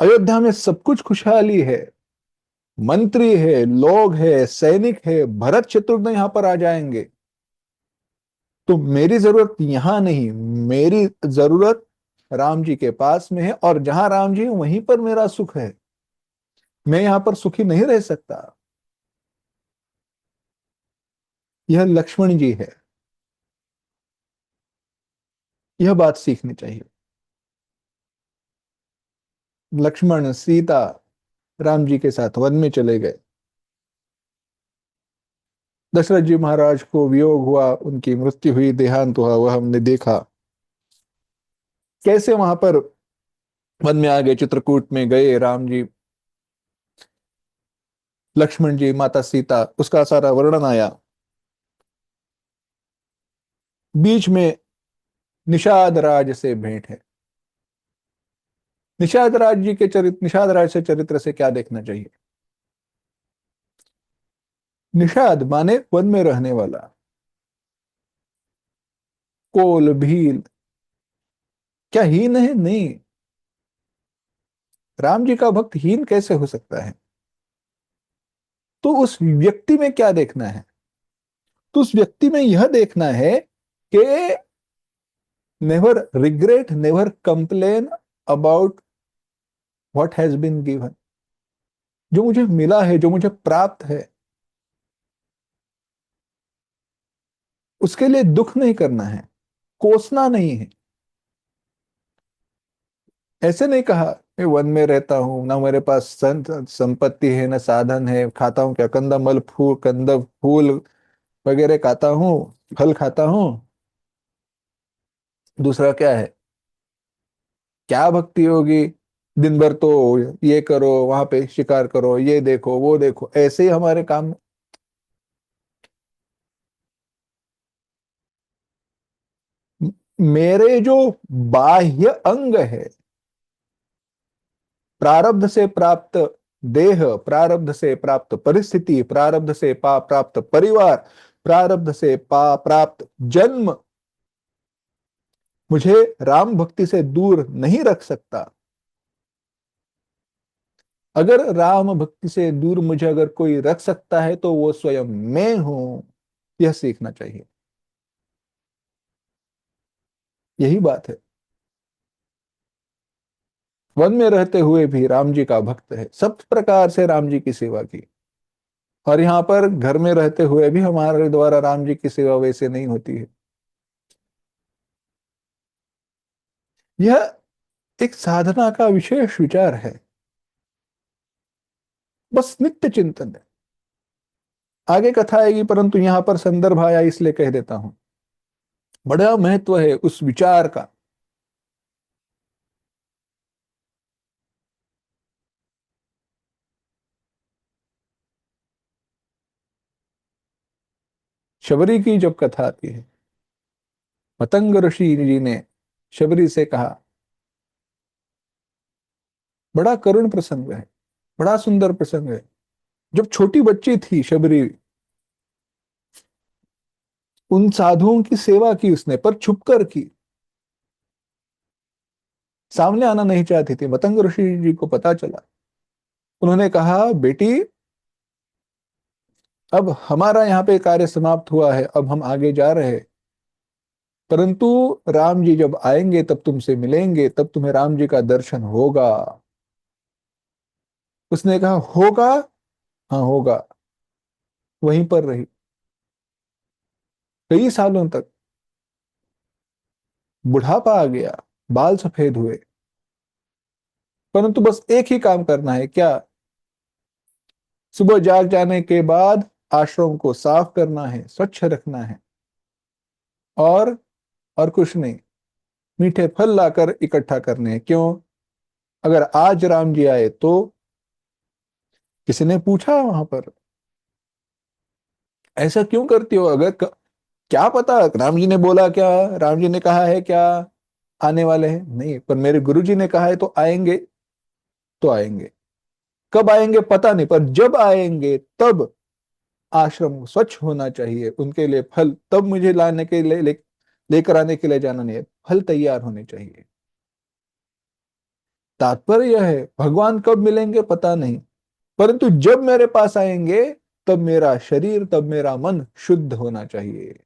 अयोध्या में सब कुछ खुशहाली है, मंत्री है, लोग है, सैनिक है, भरत शत्रुघ्न यहां पर आ जाएंगे। तो मेरी जरूरत यहां नहीं, मेरी जरूरत राम जी के पास में है, और जहां राम जी है वहीं पर मेरा सुख है। मैं यहां पर सुखी नहीं रह सकता। यह लक्ष्मण जी है। यह बात सीखनी चाहिए। लक्ष्मण सीता राम जी के साथ वन में चले गए। दशरथ जी महाराज को वियोग हुआ, उनकी मृत्यु हुई, देहांत हुआ, वह हमने देखा। कैसे वहां पर वन में आ गए, चित्रकूट में गए राम जी, लक्ष्मण जी, माता सीता, उसका सारा वर्णन आया। बीच में निषाद राज से भेंट है। निषाद राज जी के चरित्र, निषाद राज से चरित्र से क्या देखना चाहिए? निषाद माने वन में रहने वाला, कोल भील। क्या हीन है? नहीं। राम जी का भक्त हीन कैसे हो सकता है? तो उस व्यक्ति में क्या देखना है? तो उस व्यक्ति में यह देखना है कि never regret, never complain about what has been given. जो मुझे मिला है, जो मुझे प्राप्त है, उसके लिए दुख नहीं करना है, कोसना नहीं है। ऐसे नहीं कहा मैं वन में रहता हूं, ना मेरे पास संपत्ति है, ना साधन है, खाता हूं क्या, कंदमल फूल, कंद फूल वगैरह खाता हूँ, फल खाता हूँ। दूसरा क्या है? क्या भक्ति होगी? दिन भर तो ये करो, वहां पे शिकार करो, ये देखो वो देखो, ऐसे ही हमारे काम। मेरे जो बाह्य अंग है, प्रारब्ध से प्राप्त देह, प्रारब्ध से प्राप्त परिस्थिति, प्रारब्ध से प्राप्त परिवार, प्रारब्ध से प्राप्त जन्म, मुझे राम भक्ति से दूर नहीं रख सकता। अगर राम भक्ति से दूर मुझे अगर कोई रख सकता है तो वो स्वयं मैं हूं। यह सीखना चाहिए। यही बात है। वन में रहते हुए भी राम जी का भक्त है, सब प्रकार से राम जी की सेवा की। और यहाँ पर घर में रहते हुए भी हमारे द्वारा राम जी की सेवा वैसे नहीं होती है। यह एक साधना का विशेष विचार है। बस नित्य चिंतन है। आगे कथा आएगी, परंतु यहाँ पर संदर्भ आया इसलिए कह देता हूं। बड़ा महत्व है उस विचार का। शबरी की जब कथा आती है, मतंग ऋषि जी ने शबरी से कहा, बड़ा करुण प्रसंग है, बड़ा सुंदर प्रसंग है। जब छोटी बच्ची थी शबरी, उन साधुओं की सेवा की उसने, पर छुप कर की। सामने आना नहीं चाहती थी। मतंग ऋषि जी को पता चला। उन्होंने कहा, बेटी, अब हमारा यहाँ पे कार्य समाप्त हुआ है, अब हम आगे जा रहे हैं। परंतु राम जी जब आएंगे तब तुमसे मिलेंगे, तब तुम्हें राम जी का दर्शन होगा। उसने कहा, होगा। हाँ होगा। वहीं पर रही कई सालों तक। बुढ़ापा आ गया, बाल सफेद हुए, परंतु बस एक ही काम करना है क्या? सुबह जाग जाने के बाद आश्रम को साफ करना है, स्वच्छ रखना है। और और कुछ नहीं। मीठे फल लाकर इकट्ठा करने हैं। क्यों? अगर आज राम जी आए तो, किसी ने पूछा वहां पर, ऐसा क्यों करती हो? क्या पता राम जी ने बोला क्या, राम जी ने कहा है क्या, आने वाले हैं नहीं, पर मेरे गुरु जी ने कहा है तो आएंगे। तो आएंगे। कब आएंगे पता नहीं, पर जब आएंगे तब आश्रम स्वच्छ होना चाहिए। उनके लिए फल तब मुझे लाने के लिए लेकर आने के लिए जाना नहीं है, फल तैयार होने चाहिए। तात्पर्य यह है, भगवान कब मिलेंगे पता नहीं, परंतु जब मेरे पास आएंगे तब मेरा शरीर, तब मेरा मन शुद्ध होना चाहिए।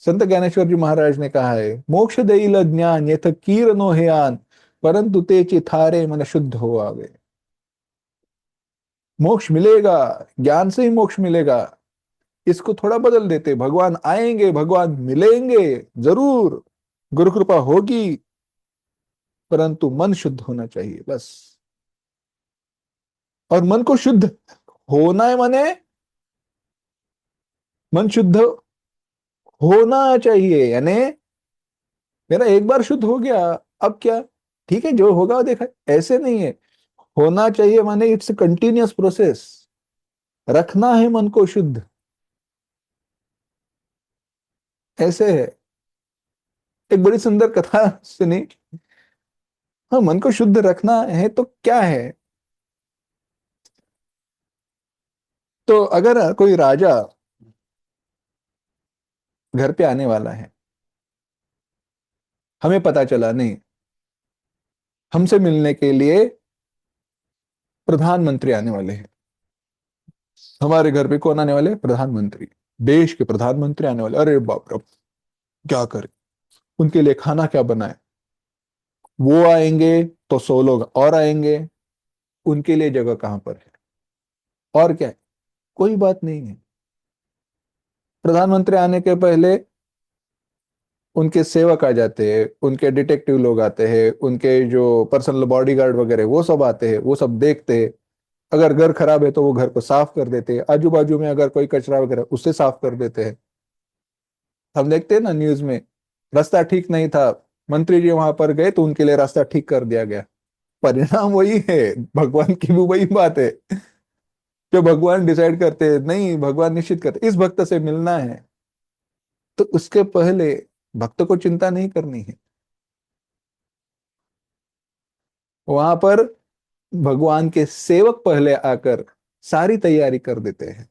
संत ज्ञानेश्वर जी महाराज ने कहा है, मोक्ष देईल ज्ञान यथ कीर नो हेयान, परंतु ते चिथारे मन शुद्ध हो आवे। मोक्ष मिलेगा, ज्ञान से ही मोक्ष मिलेगा। इसको थोड़ा बदल देते, भगवान आएंगे, भगवान मिलेंगे जरूर, गुरु कृपा होगी, परंतु मन शुद्ध होना चाहिए बस। और मन को शुद्ध होना है माने, मन शुद्ध होना चाहिए, यानी मेरा एक बार शुद्ध हो गया, अब क्या, ठीक है जो होगा वो देखा, ऐसे नहीं है। होना चाहिए माने इट्स कंटिन्यूअस प्रोसेस। रखना है मन को शुद्ध, ऐसे है। एक बड़ी सुंदर कथा सुनी। हाँ, मन को शुद्ध रखना है तो क्या है? तो अगर कोई राजा घर पे आने वाला है, हमें पता चला नहीं, हमसे मिलने के लिए प्रधानमंत्री आने वाले हैं। हमारे घर पे कौन आने वाले? प्रधानमंत्री। देश के प्रधानमंत्री आने वाले। अरे बाप रे, क्या करें? उनके लिए खाना क्या बनाए? वो आएंगे तो 100 लोग और आएंगे, उनके लिए जगह कहां पर है? और क्या है? कोई बात नहीं है। प्रधानमंत्री आने के पहले उनके सेवक आ जाते हैं, उनके डिटेक्टिव लोग आते हैं, उनके जो पर्सनल बॉडीगार्ड वगैरह वो सब आते हैं, वो सब देखते हैं। अगर घर खराब है तो वो घर को साफ कर देते हैं, आजू बाजू में अगर कोई कचरा वगैरह उसे साफ कर देते हैं। हम देखते हैं ना न्यूज में, रास्ता ठीक नहीं था, मंत्री जी वहां पर गए तो उनके लिए रास्ता ठीक कर दिया गया। परिणाम वही है, भगवान की भी वही बात है। जो भगवान डिसाइड करते हैं, नहीं भगवान निश्चित करते इस भक्त से मिलना है, तो उसके पहले भक्त को चिंता नहीं करनी है। वहां पर भगवान के सेवक पहले आकर सारी तैयारी कर देते हैं।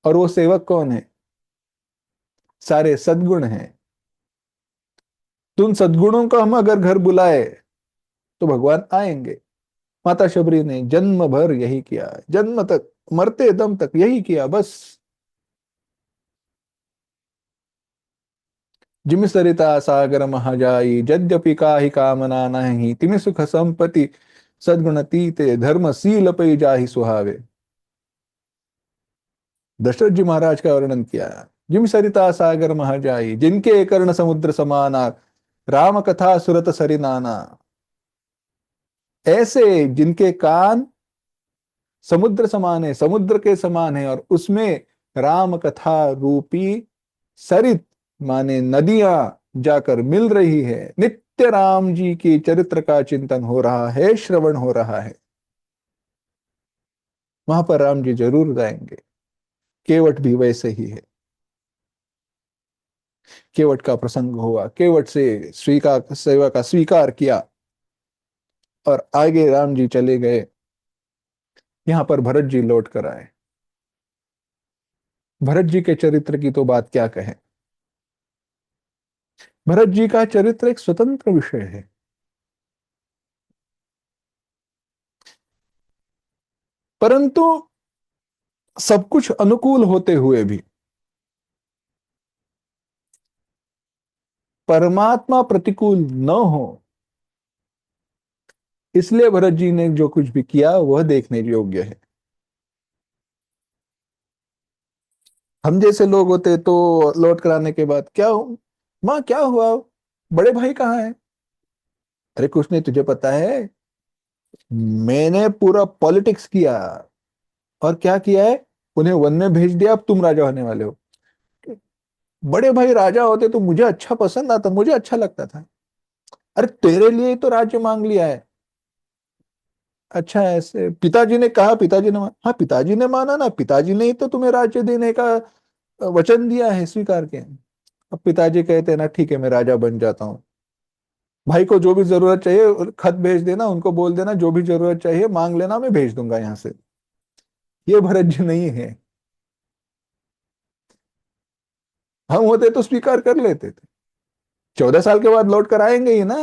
और वो सेवक कौन है? सारे सद्गुण हैं। तो उन सद्गुणों को हम अगर घर बुलाए तो भगवान आएंगे। माता शबरी ने जन्म भर यही किया, जन्म तक मरते दम तक यही किया बस। जिम सरिता सागर महाजाई, यद्यपि काहि कामना नहीं, तिमि सुख संपत्ति सद्गुण तीते, धर्म सील पै जाहि सुहावे। दशरथ जी महाराज का वर्णन किया। जिम सरिता सागर महाजाई, जिनके कर्ण समुद्र समाना, राम कथा सुरत सरि नाना। ऐसे जिनके कान समुद्र समान है, समुद्र के समान है, और उसमें राम कथा रूपी सरित माने नदियां जाकर मिल रही है। नित्य राम जी के चरित्र का चिंतन हो रहा है, श्रवण हो रहा है। वहां पर राम जी जरूर जाएंगे। केवट भी वैसे ही है। केवट का प्रसंग हुआ, केवट से स्वीकार सेवा का स्वीकार किया और आगे राम जी चले गए। यहां पर भरत जी लौट कर आए। भरत जी के चरित्र की तो बात क्या कहें। भरत जी का चरित्र एक स्वतंत्र विषय है। परंतु सब कुछ अनुकूल होते हुए भी परमात्मा प्रतिकूल न हो, इसलिए भरत जी ने जो कुछ भी किया वह देखने योग्य है। हम जैसे लोग होते तो लौट कर आने के बाद क्या हो, माँ क्या हुआ, बड़े भाई कहाँ है? अरे कुछ नहीं, तुझे पता है मैंने पूरा पॉलिटिक्स किया। और क्या किया है? उन्हें वन में भेज दिया, अब तुम राजा होने वाले हो। बड़े भाई राजा होते तो मुझे अच्छा पसंद आता, मुझे अच्छा लगता था। अरे तेरे लिए ही तो राज्य मांग लिया है। अच्छा ऐसे पिताजी ने कहा, पिताजी ने हाँ पिताजी ने माना ना, पिताजी ने ही तो तुम्हें राज्य देने का वचन दिया है, स्वीकार के। अब पिताजी कहते हैं ना ठीक है मैं राजा बन जाता हूँ। भाई को जो भी जरूरत चाहिए खत भेज देना, उनको बोल देना जो भी जरूरत चाहिए मांग लेना, मैं भेज दूंगा यहाँ से। ये भरत जी नहीं है। हम होते तो स्वीकार कर लेते थे। 14 साल के बाद लौट कर आएंगे ही ना।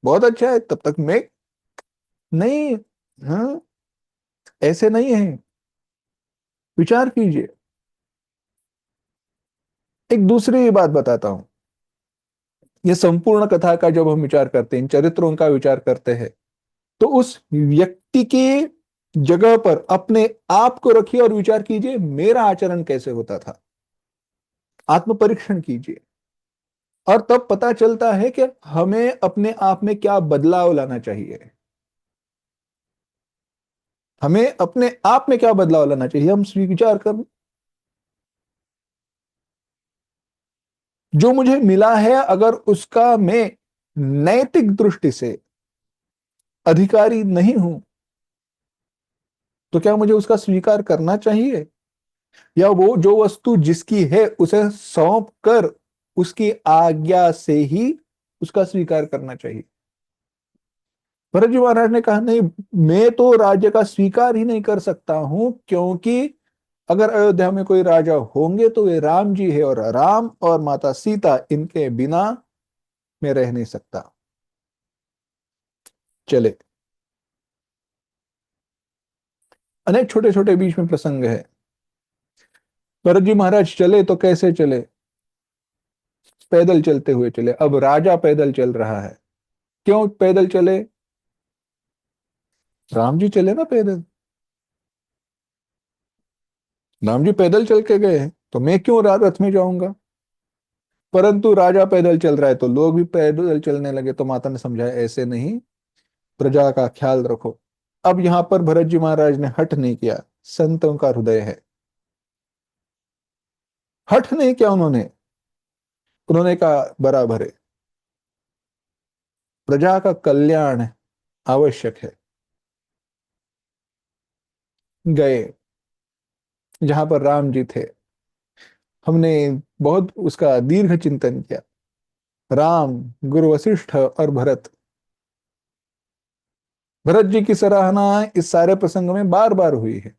बहुत अच्छा है, तब तक मैं नहीं। हाँ, ऐसे नहीं है। विचार कीजिए। एक दूसरी बात बताता हूं। ये संपूर्ण कथा का जब हम विचार करते हैं, इन चरित्रों का विचार करते हैं, तो उस व्यक्ति के जगह पर अपने आप को रखिए और विचार कीजिए मेरा आचरण कैसे होता था। आत्म परीक्षण कीजिए। और तब पता चलता है कि हमें अपने आप में क्या बदलाव लाना चाहिए। हमें अपने आप में क्या बदलाव लाना चाहिए, हम विचार कर। जो मुझे मिला है अगर उसका मैं नैतिक दृष्टि से अधिकारी नहीं हूं, तो क्या मुझे उसका स्वीकार करना चाहिए, या वो जो वस्तु जिसकी है उसे सौंप कर उसकी आज्ञा से ही उसका स्वीकार करना चाहिए? भरत जी महाराज ने कहा नहीं, मैं तो राज्य का स्वीकार ही नहीं कर सकता हूं, क्योंकि अगर अयोध्या में कोई राजा होंगे तो वे राम जी है, और राम और माता सीता इनके बिना मैं रह नहीं सकता। चले। अनेक छोटे छोटे बीच में प्रसंग है। भरत जी महाराज चले तो कैसे चले? पैदल चलते हुए चले। अब राजा पैदल चल रहा है। क्यों पैदल चले? राम जी चले ना पैदल। राम जी पैदल चल के गए हैं तो मैं क्यों रथ में जाऊंगा? परंतु राजा पैदल चल रहा है तो लोग भी पैदल चलने लगे, तो माता ने समझाया ऐसे नहीं, प्रजा का ख्याल रखो। अब यहां पर भरत जी महाराज ने हठ नहीं किया। संतों का हृदय है। हठ नहीं किया उन्होंने। उन्होंने कहा बराबर है, प्रजा का कल्याण आवश्यक है। गए जहां पर राम जी थे, हमने बहुत उसका दीर्घ चिंतन किया। राम, गुरु वशिष्ठ और भरत। भरत जी की सराहना इस सारे प्रसंग में बार बार हुई है।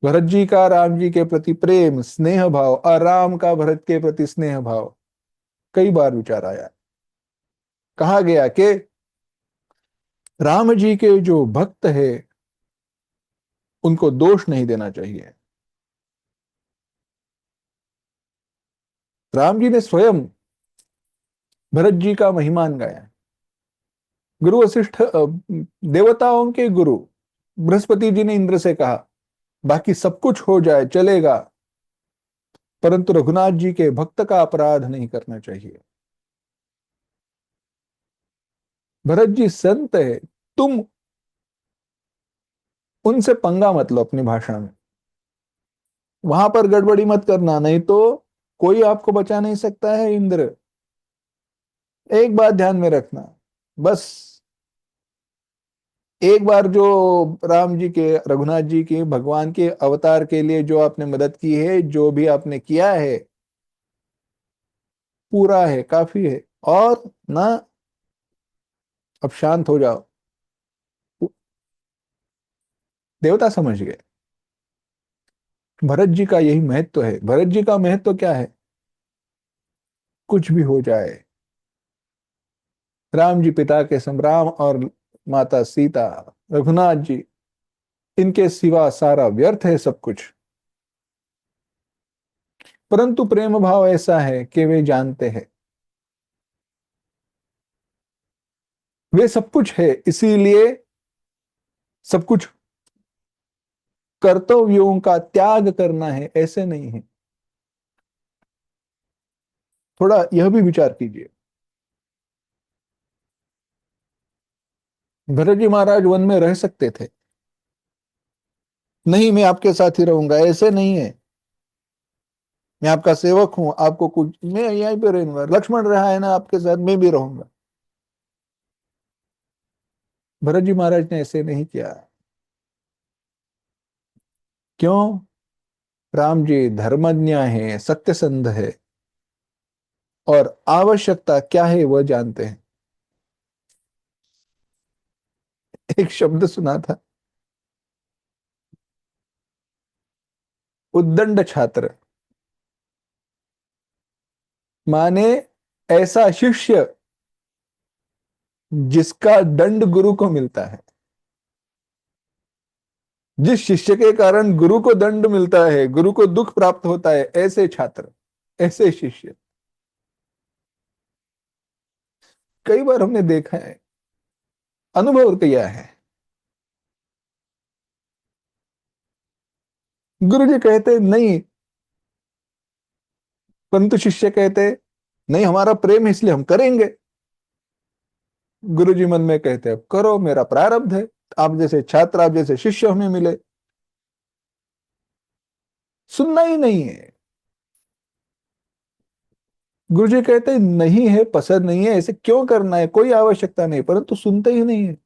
भरत जी का राम जी के प्रति प्रेम, स्नेह भाव, और राम का भरत के प्रति स्नेह भाव कई बार विचार आया। कहा गया कि राम जी के जो भक्त है उनको दोष नहीं देना चाहिए। राम जी ने स्वयं भरत जी का महिमान गाया। गुरु वशिष्ठ देवताओं के गुरु बृहस्पति जी ने इंद्र से कहा, बाकी सब कुछ हो जाए चलेगा, परंतु रघुनाथ जी के भक्त का अपराध नहीं करना चाहिए। भरत जी संत है, तुम उनसे पंगा मत लो अपनी भाषा में, वहां पर गड़बड़ी मत करना, नहीं तो कोई आपको बचा नहीं सकता है इंद्र। एक बात ध्यान में रखना, बस एक बार जो राम जी के, रघुनाथ जी के भगवान के अवतार के लिए जो आपने मदद की है, जो भी आपने किया है, पूरा है, काफी है। और ना, अब शांत हो जाओ। देवता समझ गए भरत जी का यही महत्व है। भरत जी का महत्व क्या है? कुछ भी हो जाए, राम जी पिता के सम, राम और माता सीता, रघुनाथ जी, इनके सिवा सारा व्यर्थ है सब कुछ। परंतु प्रेम भाव ऐसा है कि वे जानते हैं वे सब कुछ है, इसीलिए सब कुछ कर्तव्यों का त्याग करना है, ऐसे नहीं है। थोड़ा यह भी विचार कीजिए। भरत जी महाराज वन में रह सकते थे, नहीं मैं आपके साथ ही रहूंगा, ऐसे नहीं है। मैं आपका सेवक हूं, आपको कुछ, मैं यहीं पे रहूंगा, लक्ष्मण रहा है ना आपके साथ, मैं भी रहूंगा। भरत जी महाराज ने ऐसे नहीं किया। क्यों? राम जी धर्मज्ञ है, सत्यसंध है, और आवश्यकता क्या है वह जानते हैं। एक शब्द सुना था, उद्दंड छात्र, माने ऐसा शिष्य जिसका दंड गुरु को मिलता है। जिस शिष्य के कारण गुरु को दंड मिलता है, गुरु को दुख प्राप्त होता है, ऐसे छात्र, ऐसे शिष्य कई बार हमने देखा है, अनुभव किया है। गुरु जी कहते नहीं, परंतु शिष्य कहते नहीं, हमारा प्रेम है इसलिए हम करेंगे। गुरु जी मन में कहते अब करो, मेरा प्रारब्ध है, आप जैसे छात्र, आप जैसे शिष्य हमें मिले। सुनना ही नहीं है। गुरु जी कहते नहीं है, पसंद नहीं है, ऐसे क्यों करना है, कोई आवश्यकता नहीं, परंतु सुनते ही नहीं है।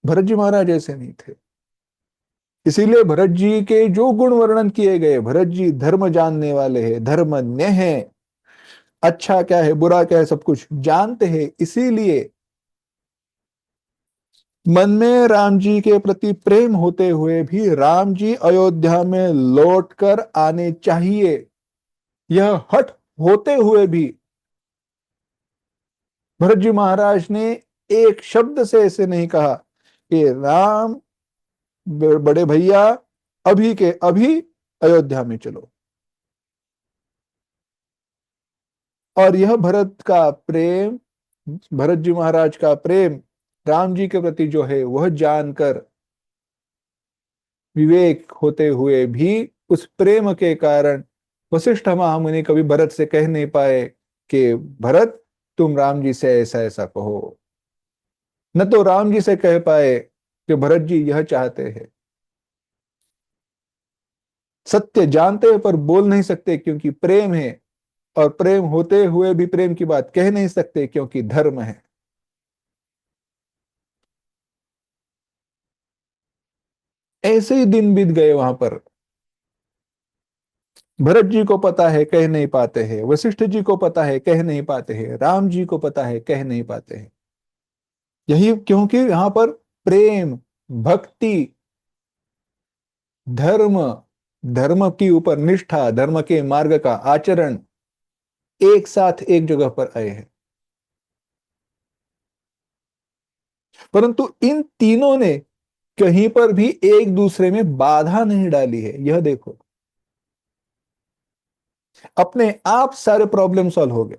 भरत जी महाराज ऐसे नहीं थे। इसीलिए भरत जी के जो गुण वर्णन किए गए, भरत जी धर्म जानने वाले हैं, धर्मज्ञ हैं, अच्छा क्या है बुरा क्या है सब कुछ जानते हैं। इसीलिए मन में राम जी के प्रति प्रेम होते हुए भी राम जी अयोध्या में लौटकर आने चाहिए, यह हठ होते हुए भी भरत जी महाराज ने एक शब्द से ऐसे नहीं कहा कि राम, बड़े भैया, अभी के अभी अयोध्या में चलो। और यह भरत का प्रेम, भरत जी महाराज का प्रेम राम जी के प्रति जो है वह जानकर, विवेक होते हुए भी उस प्रेम के कारण वशिष्ठ महामुनि कभी भरत से कह नहीं पाए कि भरत तुम राम जी से ऐसा ऐसा कहो। न तो राम जी से कह पाए कि भरत जी यह चाहते हैं। सत्य जानते हैं पर बोल नहीं सकते क्योंकि प्रेम है, और प्रेम होते हुए भी प्रेम की बात कह नहीं सकते क्योंकि धर्म है। ऐसे ही दिन बीत गए वहां पर। भरत जी को पता है, कह नहीं पाते हैं। वशिष्ठ जी को पता है, कह नहीं पाते हैं। राम जी को पता है, कह नहीं पाते हैं। यही क्योंकि यहां पर प्रेम, भक्ति, धर्म, धर्म की ऊपर निष्ठा, धर्म के मार्ग का आचरण एक साथ एक जगह पर आए हैं। परंतु इन तीनों ने कहीं पर भी एक दूसरे में बाधा नहीं डाली है। यह देखो, अपने आप सारे प्रॉब्लम सॉल्व हो गए।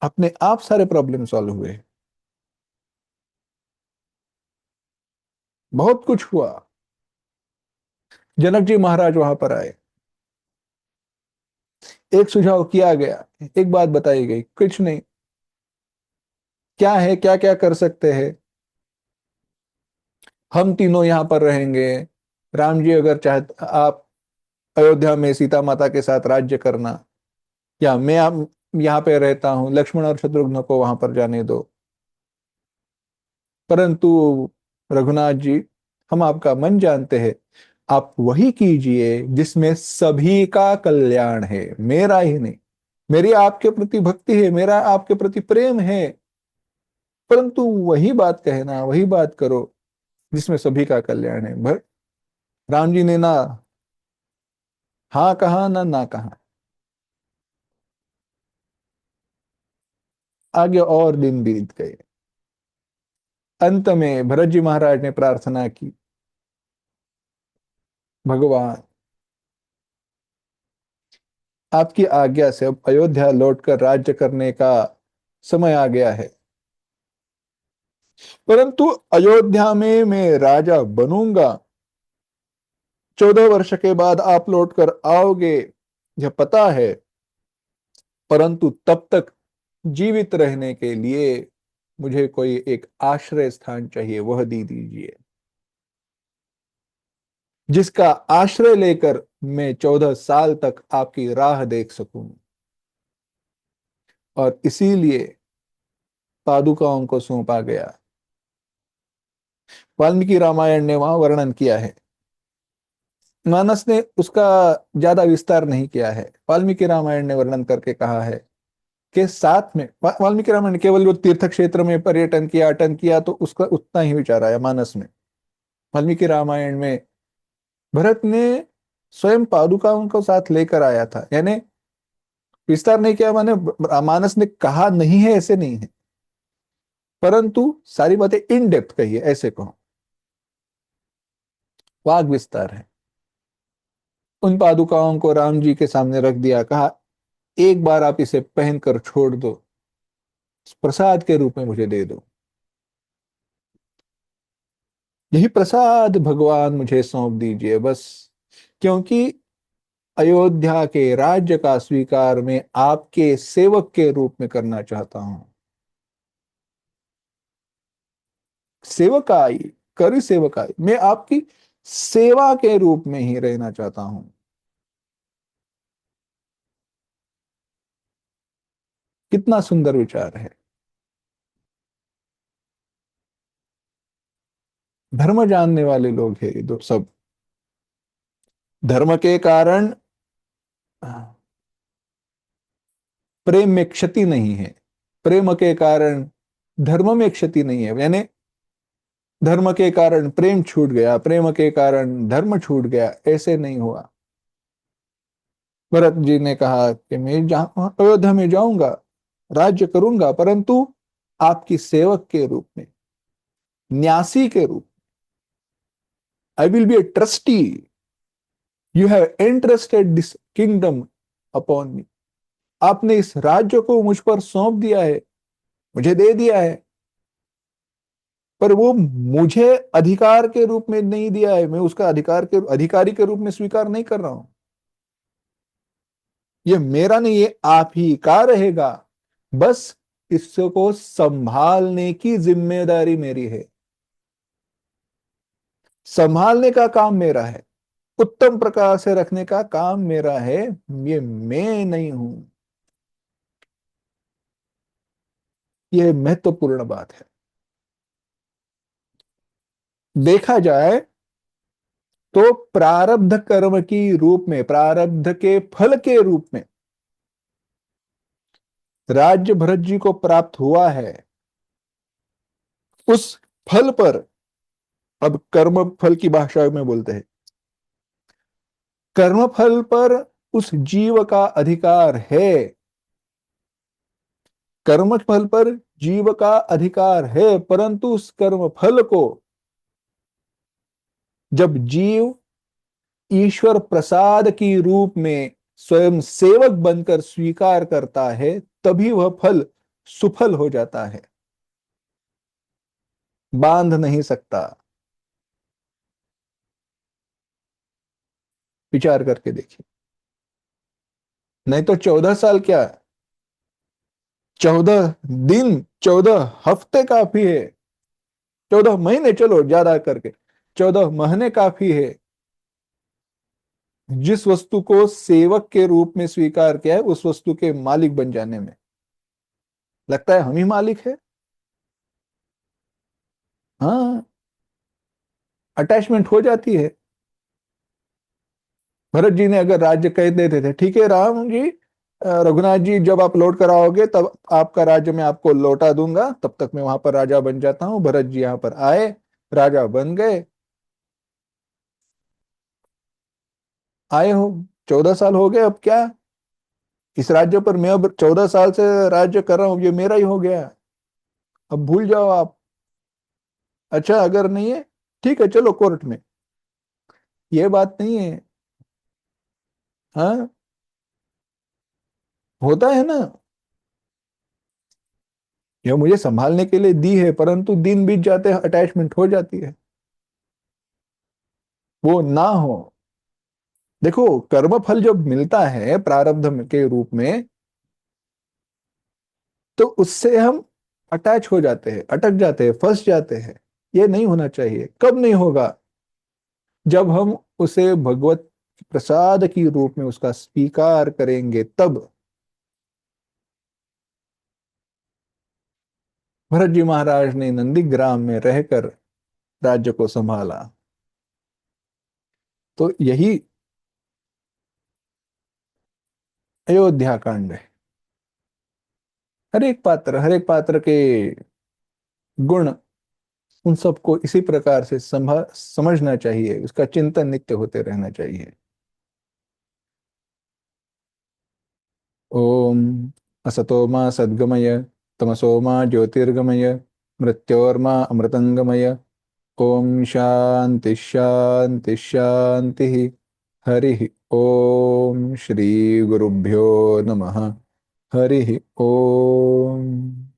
अपने आप सारे प्रॉब्लम सॉल्व हुए। बहुत कुछ हुआ। जनक जी महाराज वहां पर आए। एक सुझाव किया गया, एक बात बताई गई, कुछ नहीं, क्या है, क्या क्या कर सकते हैं। हम तीनों यहां पर रहेंगे। राम जी अगर चाहे आप अयोध्या में सीता माता के साथ राज्य करना, या मैं आप यहाँ पे रहता हूँ, लक्ष्मण और शत्रुघ्न को वहां पर जाने दो। परंतु रघुनाथ जी, हम आपका मन जानते हैं। आप वही कीजिए जिसमें सभी का कल्याण है, मेरा ही नहीं। मेरी आपके प्रति भक्ति है, मेरा आपके प्रति प्रेम है, परंतु वही बात कहना, वही बात करो जिसमें सभी का कल्याण है। राम जी ने ना हाँ कहा ना ना कहा। आगे और दिन बीत गए। अंत में भरत जी महाराज ने प्रार्थना की, भगवान, आपकी आज्ञा से अब अयोध्या लौटकर राज्य करने का समय आ गया है। परंतु अयोध्या में मैं राजा बनूंगा, 14 वर्ष के बाद आप लौटकर आओगे, यह पता है। परंतु तब तक जीवित रहने के लिए मुझे कोई एक आश्रय स्थान चाहिए, वह दे दीजिए, जिसका आश्रय लेकर मैं 14 साल तक आपकी राह देख सकूं। और इसीलिए पादुकाओं को सौंपा गया। वाल्मीकि रामायण ने वहां वर्णन किया है। मानस ने उसका ज्यादा विस्तार नहीं किया है। वाल्मीकि रामायण ने वर्णन करके कहा है कि साथ में वाल्मीकि रामायण ने केवल वो तीर्थ क्षेत्र में पर्यटन किया, अटन किया, तो उसका उतना ही विचार आया मानस में। वाल्मीकि रामायण में भरत ने स्वयं पादुकाओं को साथ लेकर आया था, यानी विस्तार नहीं किया, माने मानस ने कहा नहीं है ऐसे नहीं है, परंतु सारी बातें इन डेप्थ कही है, ऐसे कहो, वाग विस्तार है। उन पादुकाओं को राम जी के सामने रख दिया, कहा एक बार आप इसे पहनकर छोड़ दो, प्रसाद के रूप में मुझे दे दो। यही प्रसाद भगवान मुझे सौंप दीजिए बस, क्योंकि अयोध्या के राज्य का स्वीकार मैं आपके सेवक के रूप में करना चाहता हूं। सेवकाई, करी सेवकाई, मैं आपकी सेवा के रूप में ही रहना चाहता हूं। कितना सुंदर विचार है। धर्म जानने वाले लोग हैं ये दो सब। धर्म के कारण प्रेम में क्षति नहीं है, प्रेम के कारण धर्म में क्षति नहीं है। यानी धर्म के कारण प्रेम छूट गया, प्रेम के कारण धर्म छूट गया, ऐसे नहीं हुआ। भरत जी ने कहा कि मैं जहां अयोध्या में जाऊंगा, राज्य करूंगा, परंतु आपकी सेवक के रूप में, न्यासी के रूप। I will be a trustee. You have entrusted this kingdom upon मी। आपने इस राज्य को मुझ पर सौंप दिया है, मुझे दे दिया है, पर वो मुझे अधिकार के रूप में नहीं दिया है। मैं उसका अधिकारी के रूप में स्वीकार नहीं कर रहा हूं। ये मेरा नहीं, ये आप ही का रहेगा। बस इसको संभालने की जिम्मेदारी मेरी है, संभालने का काम मेरा है। उत्तम प्रकार से रखने का काम मेरा है, ये मैं नहीं हूं। यह महत्वपूर्ण बात है। देखा जाए तो प्रारब्ध कर्म की रूप में, प्रारब्ध के फल के रूप में राज्य भरत जी को प्राप्त हुआ है। उस फल पर, अब कर्म फल की भाषा में बोलते हैं, कर्म फल पर उस जीव का अधिकार है। कर्म फल पर जीव का अधिकार है, परंतु उस कर्म फल को जब जीव ईश्वर प्रसाद की रूप में स्वयं सेवक बनकर स्वीकार करता है, तभी वह फल सुफल हो जाता है। बांध नहीं सकता। विचार करके देखिए। नहीं तो 14 साल क्या, 14 दिन, 14 हफ्ते काफी है। 14 महीने, चलो ज्यादा करके 14 महीने काफी है। जिस वस्तु को सेवक के रूप में स्वीकार किया है, उस वस्तु के मालिक बन जाने में लगता है हम ही मालिक है। हाँ, अटैचमेंट हो जाती है। भरत जी ने अगर राज्य कह देते थे, ठीक है राम जी, रघुनाथ जी जब आप लौट कर आओगे तब आपका राज्य मैं आपको लौटा दूंगा, तब तक मैं वहां पर राजा बन जाता हूँ। भरत जी यहाँ पर आए, राजा बन गए। आए हो, 14 साल हो गए, अब क्या, इस राज्य पर मैं अब 14 साल से राज्य कर रहा हूं, ये मेरा ही हो गया, अब भूल जाओ आप। अच्छा अगर नहीं है, ठीक है चलो कोर्ट में। ये बात नहीं है। हाँ, होता है ना। ये मुझे संभालने के लिए दी है, परंतु दिन बीत जाते हैं, अटैचमेंट हो जाती है। वो ना हो। देखो, कर्म फल जब मिलता है प्रारब्ध के रूप में, तो उससे हम अटैच हो जाते हैं, अटक जाते हैं, फंस जाते हैं। ये नहीं होना चाहिए। कब नहीं होगा? जब हम उसे भगवत प्रसाद की रूप में उसका स्वीकार करेंगे तब। भरत जी महाराज ने नंदीग्राम में रहकर राज्य को संभाला। तो यही अयोध्या कांड है। हर एक पात्र के गुण, उन सबको इसी प्रकार से समझना चाहिए, उसका चिंतन नित्य होते रहना चाहिए। ओम असतो मा सद्गमय, तमसो मा ज्योतिर्गमय, मृत्योर्मा अमृतंगमय। ओम शांति शांति शांति। हरि ओम श्री गुरुभ्यो नमः। हरि ओम।